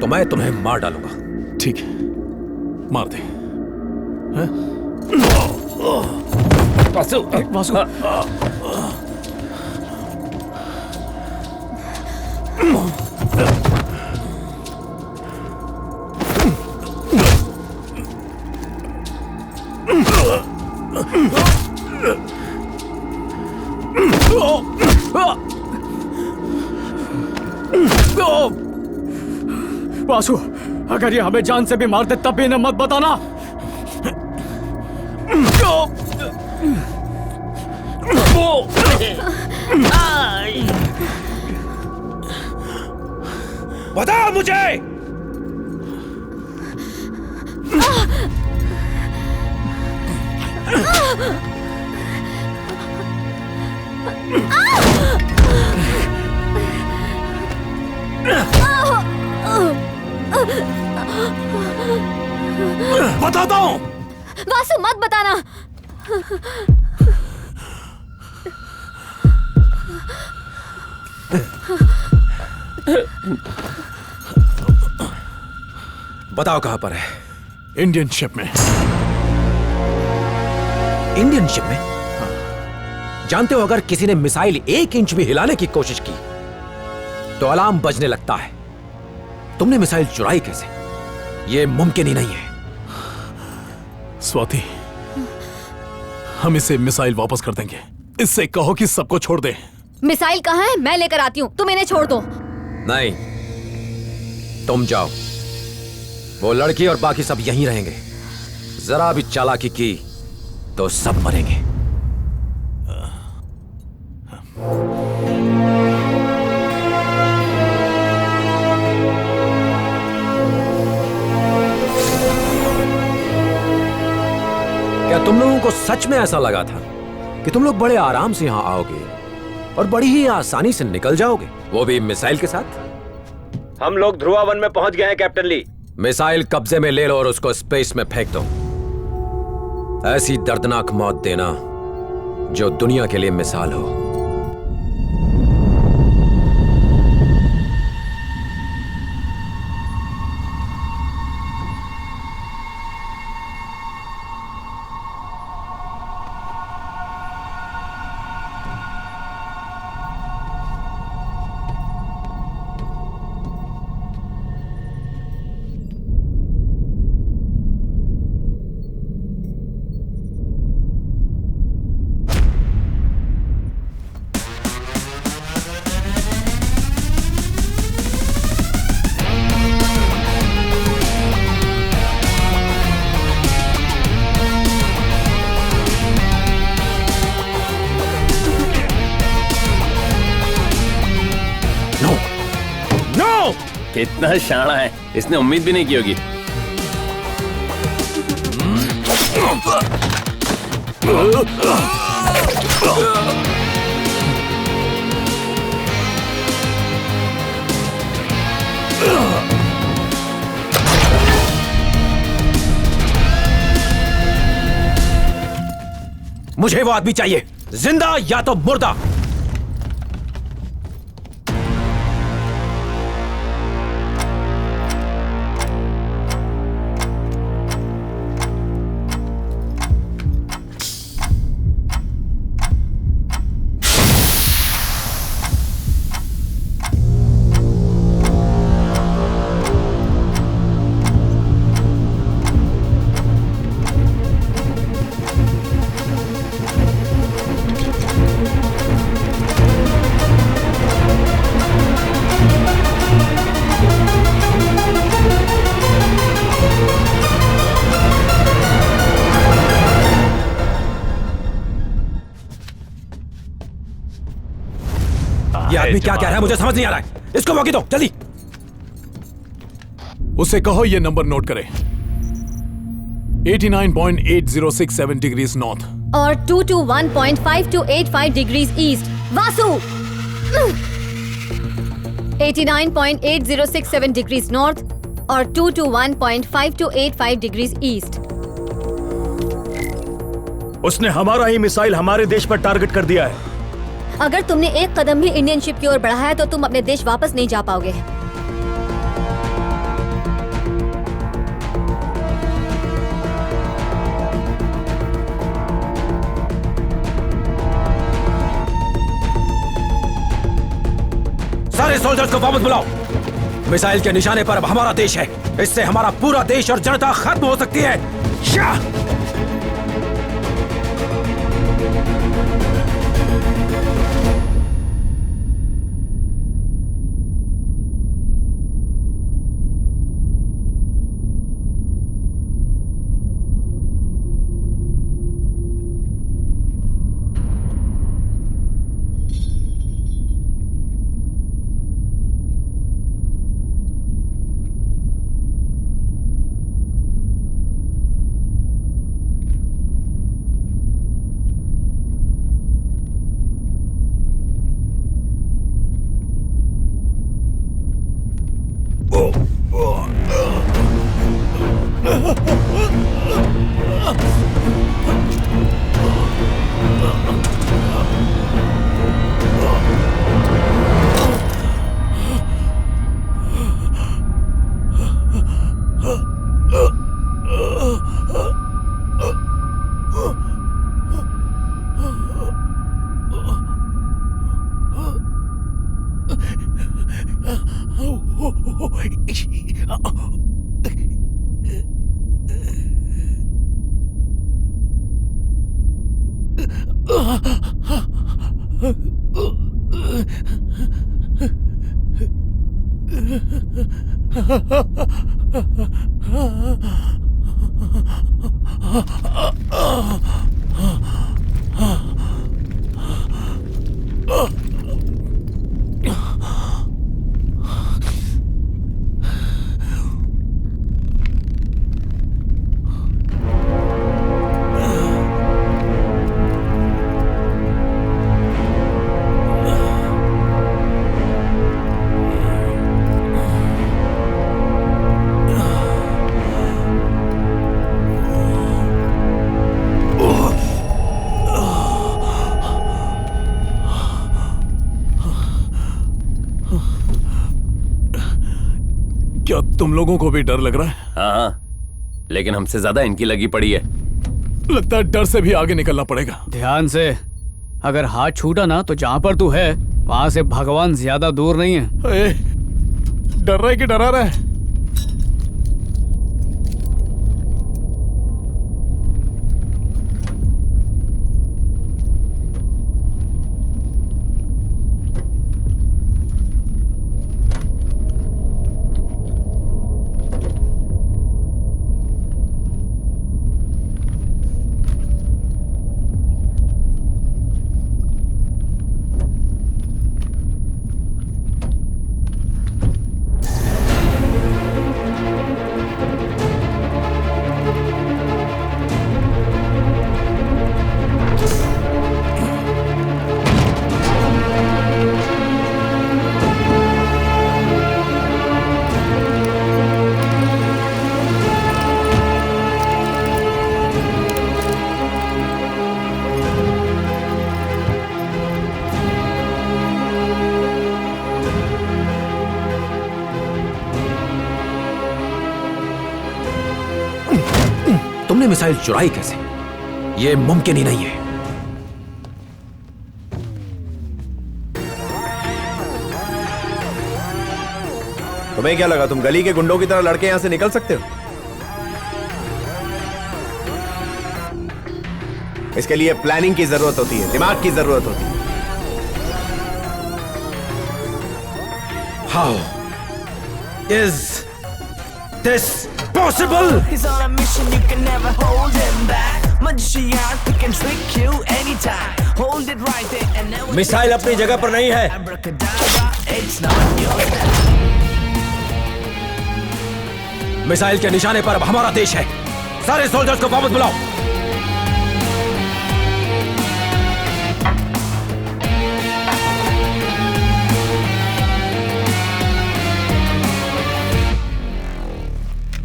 तो मैं तुम्हें मार डालूंगा। ठीक है, मार दे। वासु, वासु। वासु, अगर ये हमें जान से भी मार दे तब भी इन्हें मत बताना। बताओ मुझे। बताता हूँ। वासु मत बताना। बताओ कहां पर है? इंडियन शिप में। इंडियन शिप में? जानते हो अगर किसी ने मिसाइल 1 इंच भी हिलाने की कोशिश की तो अलार्म बजने लगता है। तुमने मिसाइल चुराई कैसे? यह मुमकिन ही नहीं है। स्वाति, हम इसे मिसाइल वापस कर देंगे। इससे कहो कि सबको छोड़ दे। मिसाइल कहाँ है? मैं लेकर आती हूँ, तुम इन्हें छोड़ दो। नहीं, तुम जाओ। वो लड़की और बाकी सब यहीं रहेंगे। जरा भी चालाकी की तो सब मरेंगे। क्या तुम लोगों को सच में ऐसा लगा था कि तुम लोग बड़े आराम से यहां आओगे और बड़ी ही आसानी से निकल जाओगे, वो भी मिसाइल के साथ? हम लोग ध्रुवा 1 में पहुंच गए हैं कैप्टन ली। मिसाइल कब्जे में ले लो और उसको स्पेस में फेंक दो। ऐसी दर्दनाक मौत देना जो दुनिया के लिए मिसाल हो। कितना शाना है, इसने उम्मीद भी नहीं की होगी। मुझे वो आदमी चाहिए, जिंदा या तो मुर्दा। ये आदमी क्या कह रहा है मुझे समझ नहीं आ रहा है। इसको मौके दो जल्दी। उसे कहो ये नंबर नोट करे। 89.8067 डिग्रीज नॉर्थ और 221.5285 degrees east. Vasu 89.8067 degrees north और 221.5285 डिग्रीज ईस्ट। उसने हमारा ही मिसाइल हमारे देश पर टारगेट कर दिया है। अगर तुमने एक कदम भी इंडियन शिप की ओर बढ़ाया तो तुम अपने देश वापस नहीं जा पाओगे। सारे सोल्जर्स को वापस बुलाओ। मिसाइल के निशाने पर अब हमारा देश है। इससे हमारा पूरा देश और जनता खत्म हो सकती है। क्या तुम लोगों को भी डर लग रहा है? हाँ, लेकिन हमसे ज्यादा इनकी लगी पड़ी है। लगता है डर से भी आगे निकलना पड़ेगा। ध्यान से, अगर हाथ छूटा ना तो जहां पर तू है वहां से भगवान ज्यादा दूर नहीं है। डर रहा है कि डरा रहा है? तुमने मिसाइल चुराई कैसे? यह मुमकिन ही नहीं है। तुम्हें क्या लगा तुम गली के गुंडों की तरह लड़के यहां से निकल सकते हो? इसके लिए प्लानिंग की जरूरत होती है, दिमाग की जरूरत होती है। How is this possible? He's on a mission, you can never hold him back. Magician, he can trick you anytime. Hold it right there and never. Missile अपनी जगह पर नहीं है। Abracadabra, it's not your style. Missile के निशाने पर अब हमारा देश है। सारे सोल्जर्स को वापस बुलाओ।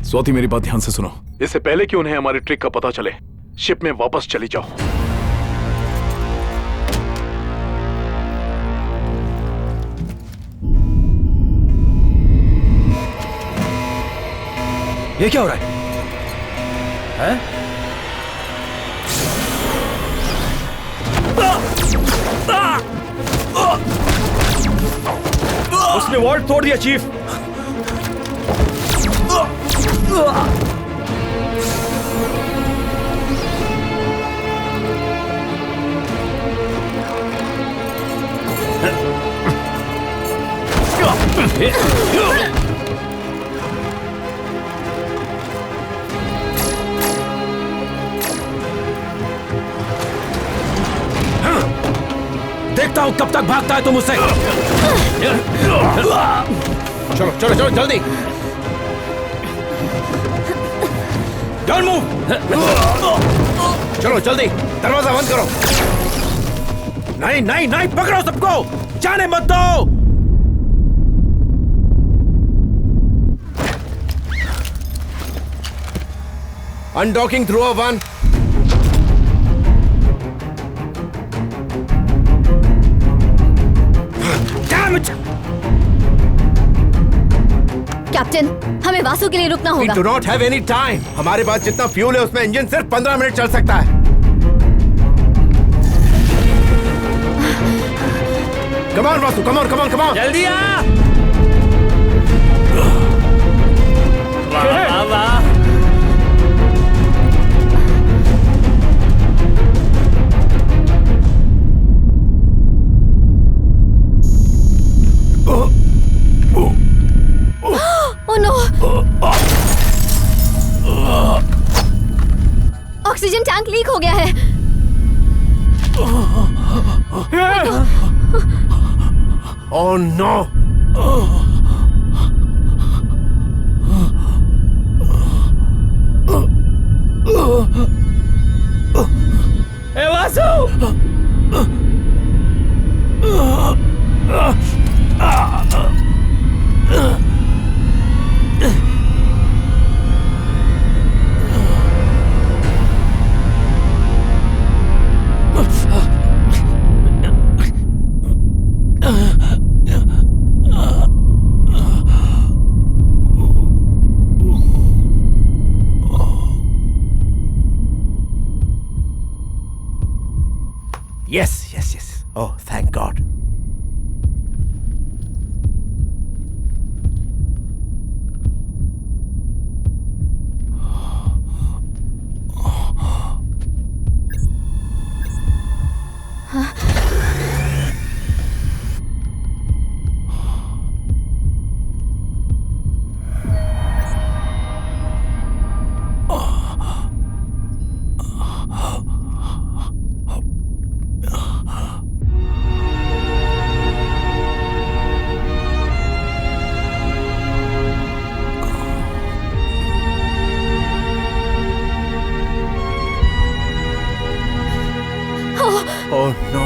स्वाति, मेरी बात ध्यान से सुनो। इससे पहले कि उन्हें हमारी ट्रिक का पता चले, शिप में वापस चली जाओ। ये क्या हो रहा है? हैं? उसने वॉल्ट तोड़ दिया चीफ। देखता हूं कब तक भागता है तुम मुझसे। चलो चलो चलो जल्दी। Don't move. चलो जल्दी, दरवाजा बंद करो। नहीं नहीं नहीं, पकड़ो सबको, जाने मत दो। Undocking through one. कैप्टन, हमें वासु के लिए रुकना We होगा। do not have any time. हमारे पास जितना फ्यूल है उसमें इंजन सिर्फ 15 मिनट चल सकता है। Come on, Vasu, come on, come on, come on. जल्दी आ। वाह वाह। Oh no! Oxygen tank leak हो गया है। Oh no! ए Vasu! Yes, yes, yes. Oh, thank God. Oh no.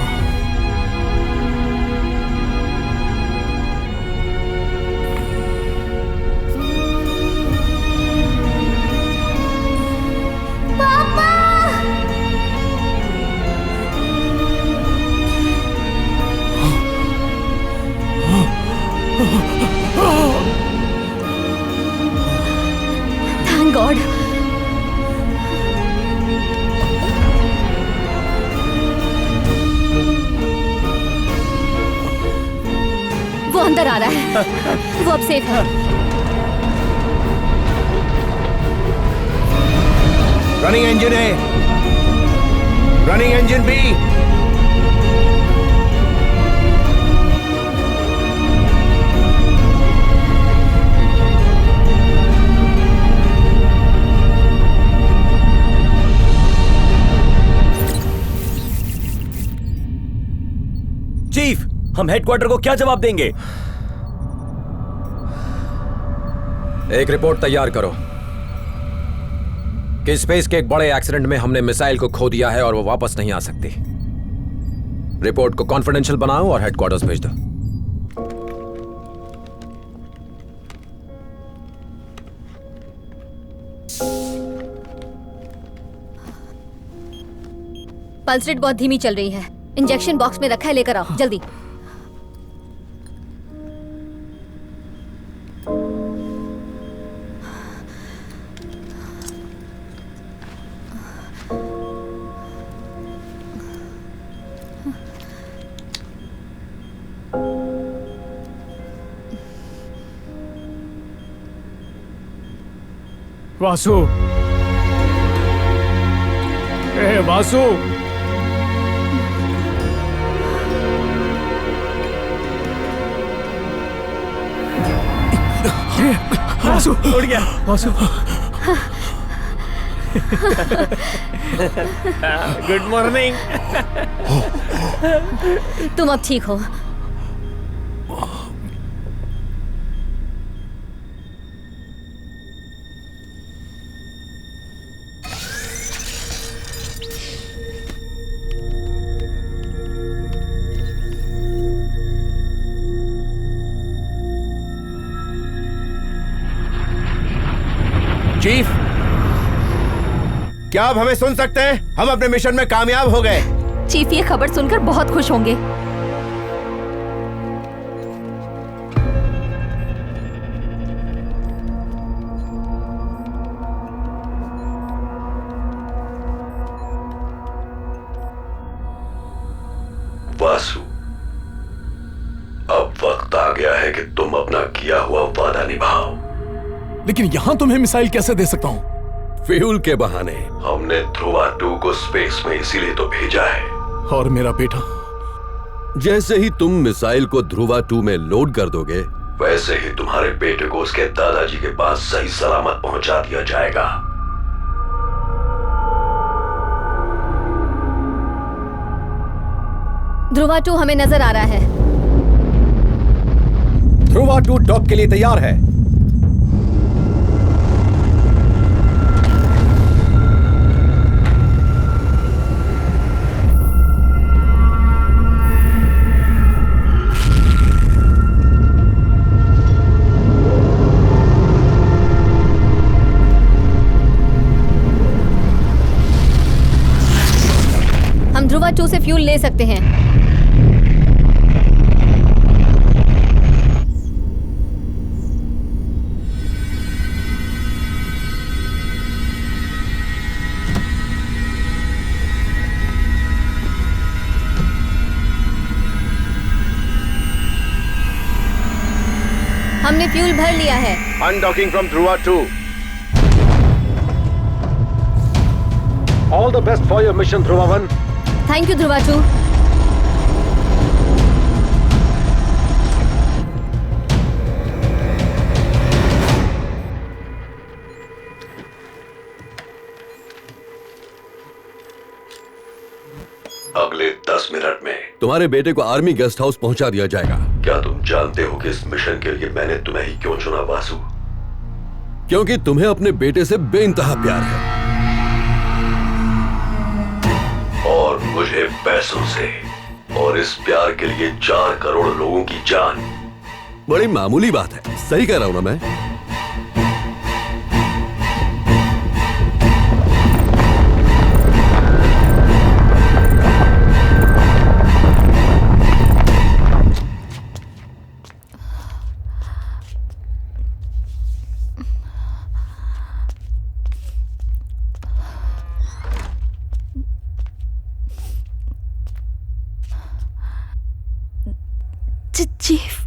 Thank God. वो अंदर आ रहा है। वो अब सेफ है। Running engine A. Running engine B. Chief, हम हेडक्वार्टर को क्या जवाब देंगे? एक रिपोर्ट तैयार करो कि स्पेस के एक बड़े एक्सीडेंट में हमने मिसाइल को खो दिया है और वो वापस नहीं आ सकती। रिपोर्ट को कॉन्फिडेंशियल बनाओ और हेडक्वार्टर्स भेज दो। पल्स रेट बहुत धीमी चल रही है। इंजेक्शन बॉक्स में रखा है, लेकर आओ जल्दी। वासु, ए वासु, वासु उड़ गया। Vasu good morning. तुम अब ठीक हो? चीफ, क्या आप हमें सुन सकते हैं? हम अपने मिशन में कामयाब हो गए। चीफ ये खबर सुनकर बहुत खुश होंगे। वासु, अब वक्त आ गया है कि तुम अपना किया हुआ वादा निभाओ। लेकिन यहां तुम्हें मिसाइल कैसे दे सकता हूं? फ्यूल के बहाने। हमने ध्रुवा 2 को स्पेस में इसीलिए तो भेजा है। और मेरा बेटा? जैसे ही तुम मिसाइल को ध्रुवा 2 में लोड कर दोगे, वैसे ही तुम्हारे बेटे को उसके दादाजी के पास सही सलामत पहुंचा दिया जाएगा। ध्रुवा 2 हमें नजर आ रहा है। ध्रुवा 2 डॉक के लिए तैयार है। हम ध्रुवा 2 से फ्यूल ले सकते हैं। हमने फ्यूल भर लिया है। Undocking from Dhruva 2। All the best for your mission, Dhruva 1. Thank you Dhruva 2। अगले 10 मिनट में तुम्हारे बेटे को आर्मी गेस्ट हाउस पहुंचा दिया जाएगा। क्या तुम जानते हो कि इस मिशन के लिए मैंने तुम्हें ही क्यों चुना वासु? क्योंकि तुम्हें अपने बेटे से बेइंतहा प्यार है और मुझे पैसों से, और इस प्यार के लिए 4 करोड़ लोगों की जान। बड़ी मामूली बात है, सही कह रहा हूं ना मैं? चीफ,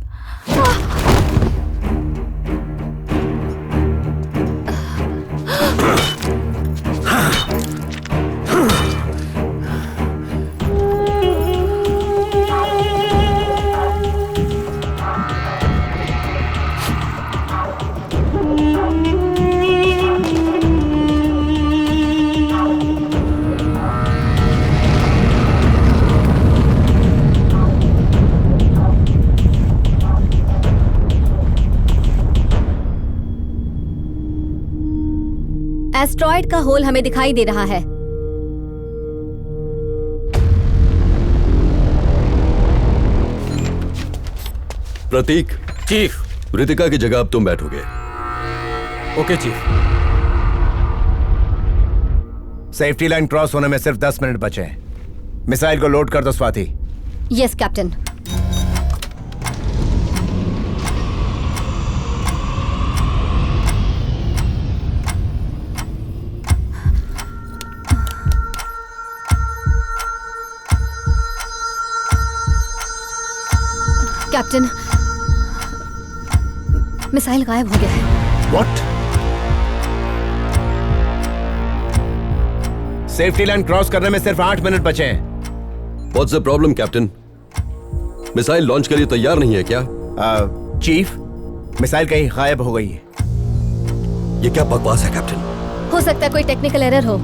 एस्ट्रॉइड का होल हमें दिखाई दे रहा है। प्रतीक। चीफ। रितिका की जगह अब तुम बैठोगे। Okay chief. Safety line cross होने में सिर्फ 10 मिनट बचे हैं। मिसाइल को लोड कर दो Swati. Yes captain. Captain, missile गायब हो गया है। What? सेफ्टी लाइन क्रॉस करने में सिर्फ 8 मिनट बचे हैं। What's the problem, captain? Missile launch के लिए तैयार नहीं है क्या? चीफ, मिसाइल कहीं गायब हो गई है। ये क्या बकवास है कैप्टन? हो सकता है कोई टेक्निकल एरर हो।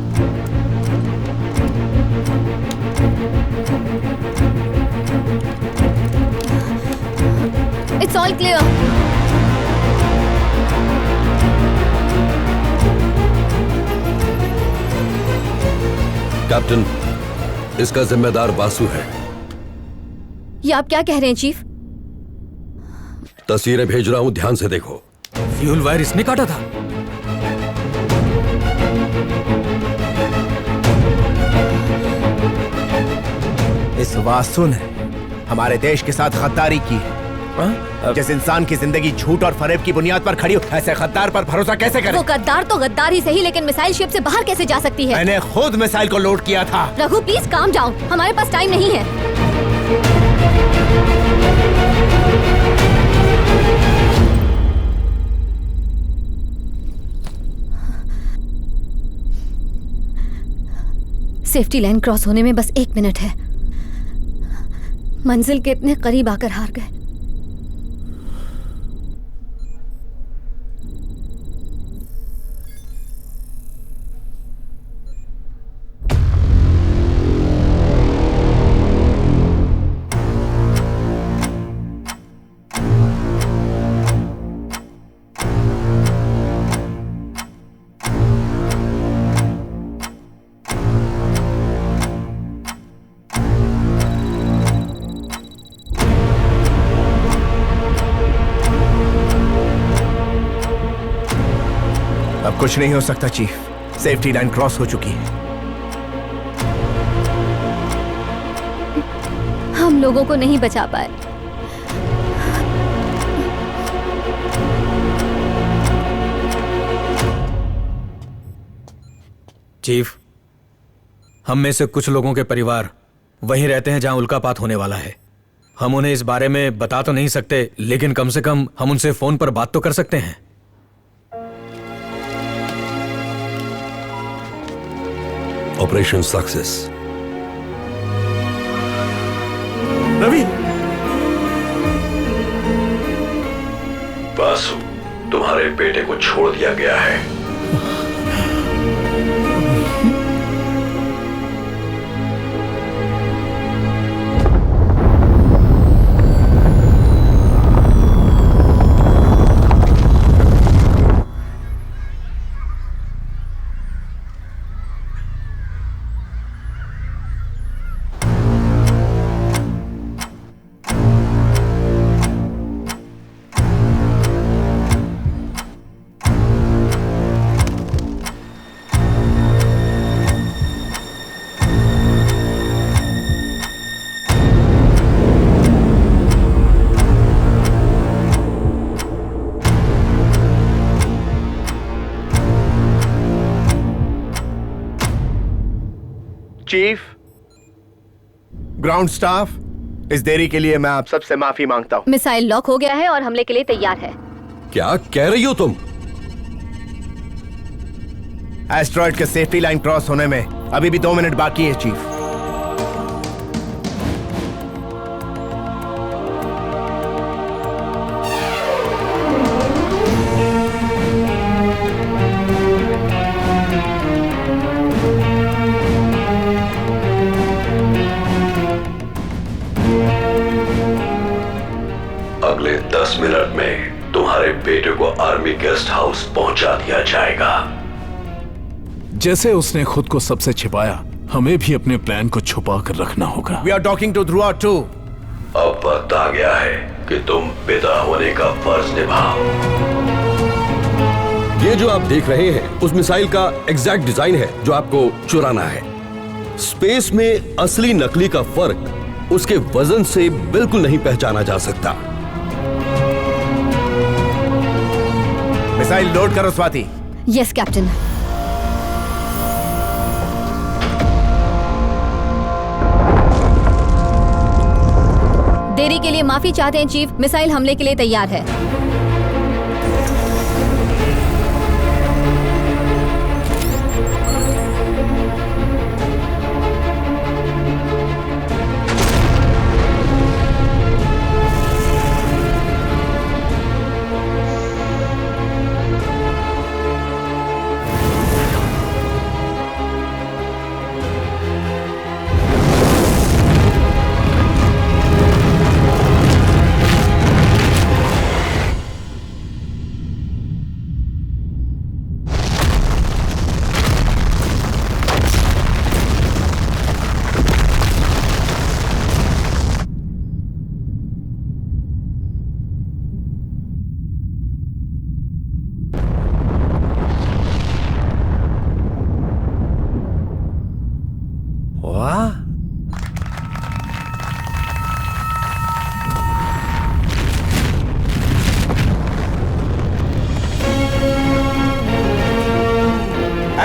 It's all clear. कैप्टन, इसका जिम्मेदार वासु है। ये आप क्या कह रहे हैं चीफ? तस्वीरें भेज रहा हूं, ध्यान से देखो। फ्यूल वायर इसने काटा था। इस वासु ने हमारे देश के साथ गद्दारी की है। जिस इंसान की जिंदगी झूठ और फरेब की बुनियाद पर खड़ी हो, ऐसे गद्दार पर भरोसा कैसे करें? वो गद्दार तो गद्दार ही सही, लेकिन मिसाइल शिप से बाहर कैसे जा सकती है? मैंने खुद मिसाइल को लोड किया था। रघु प्लीज काम डाउन, हमारे पास टाइम नहीं है। सेफ्टी लाइन क्रॉस होने में बस 1 मिनट है। मंजिल के इतने करीब आकर हार गए। अब कुछ नहीं हो सकता चीफ, सेफ्टी लाइन क्रॉस हो चुकी है। हम लोगों को नहीं बचा पाए। चीफ, हम में से कुछ लोगों के परिवार वहीं रहते हैं जहां उल्कापात होने वाला है। हम उन्हें इस बारे में बता तो नहीं सकते, लेकिन कम से कम हम उनसे फोन पर बात तो कर सकते हैं। Operation success. रवि, वासु, तुम्हारे बेटे को छोड़ दिया गया है। चीफ, ग्राउंड स्टाफ, इस देरी के लिए मैं आप सबसे माफी मांगता हूँ। मिसाइल लॉक हो गया है और हमले के लिए तैयार है। क्या कह रही हो तुम? एस्ट्रॉयड के सेफ्टी लाइन क्रॉस होने में अभी भी 2 मिनट बाकी है चीफ। अगले 10 मिनट में तुम्हारे बेटे को आर्मी गेस्ट हाउस पहुंचा दिया जाएगा। जैसे उसने खुद को सबसे छिपाया, हमें भी अपने प्लान को छुपा कर रखना होगा। We are talking to Dhruva too. अब वक्त आ गया है कि तुम पिता होने का फर्ज निभाओ। ये जो आप देख रहे हैं उस मिसाइल का एग्जैक्ट डिजाइन है जो आपको चुराना है। स्पेस में असली नकली का फर्क उसके वजन से बिल्कुल नहीं पहचाना जा सकता। मिसाइल लोड करो स्वाति। Yes captain. देरी के लिए माफी चाहते हैं चीफ, मिसाइल हमले के लिए तैयार है। वाह,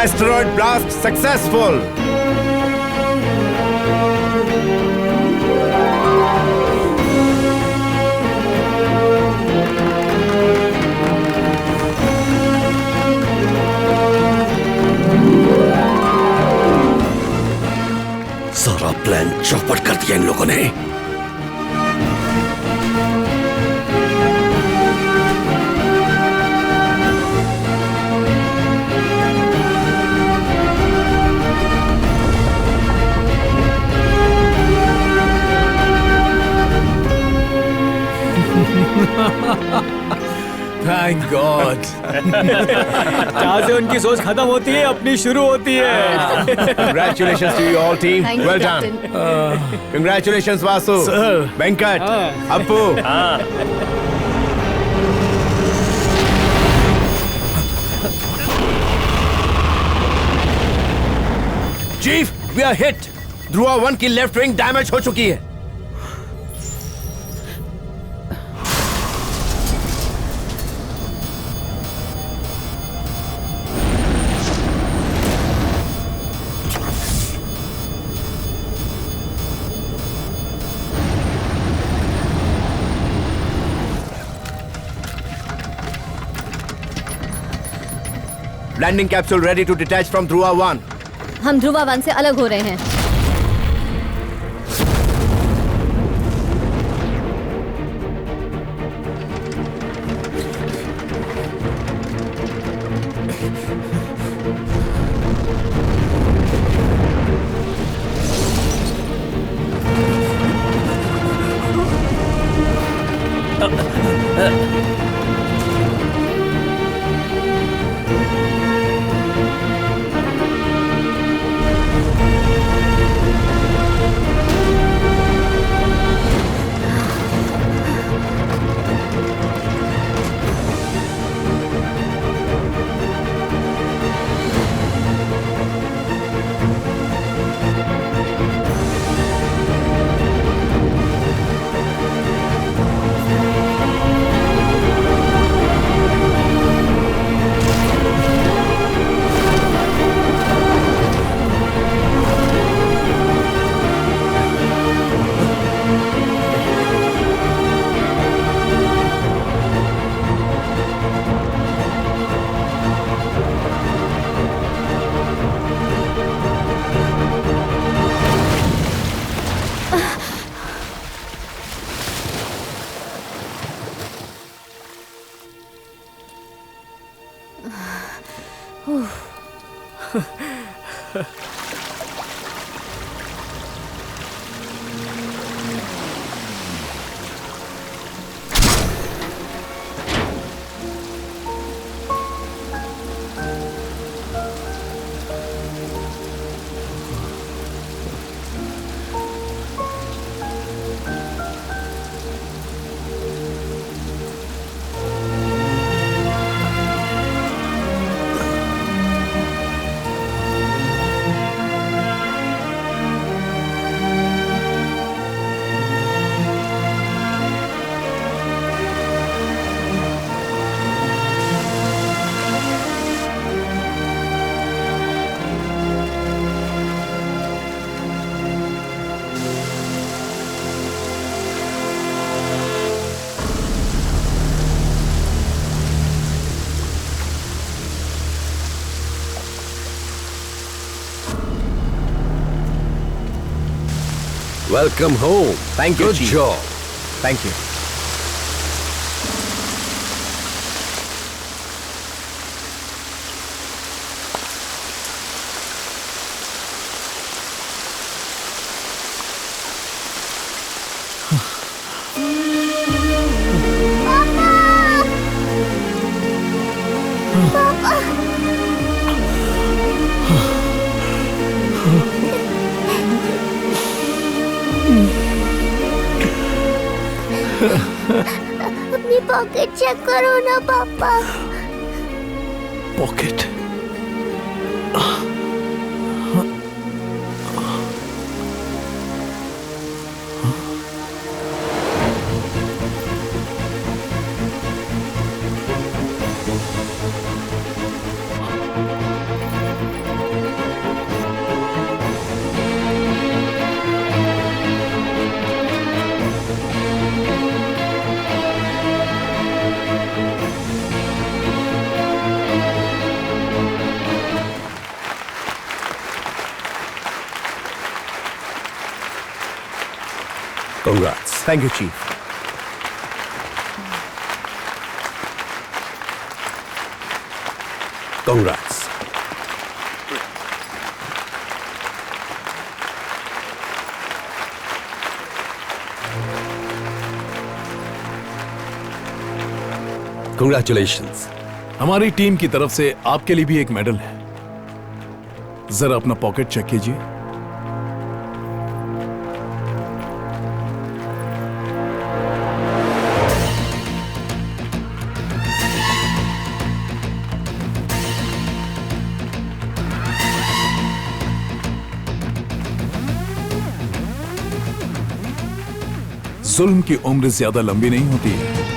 एस्टेरॉयड ब्लास्ट सक्सेसफुल। सारा प्लान चौपट कर दिया इन लोगों ने। Thank God. जहाँ से उनकी सोच खत्म होती है अपनी शुरू होती है। Congratulations to you all team. Thank you, Well done. Congratulations Vasu. Sir. Venkat. Appu. Chief, we are hit. Dhruva 1 की लेफ्ट विंग डैमेज हो चुकी है। Landing capsule ready to detach from Dhruva 1। हम ध्रुवा 1 से अलग हो रहे हैं। Welcome home. Thank you, Good Chief. job. Thank you. अपनी पॉकेट चेक करो ना पापा। Pocket Congrats. Thank you chief. Congrats. Congratulations. हमारी टीम की तरफ से आपके लिए भी एक मेडल है। जरा अपना पॉकेट चेक कीजिए। जुल्म की उम्र ज्यादा लंबी नहीं होती है।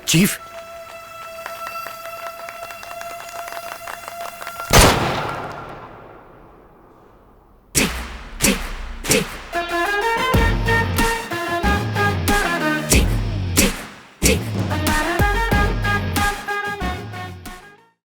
चीफ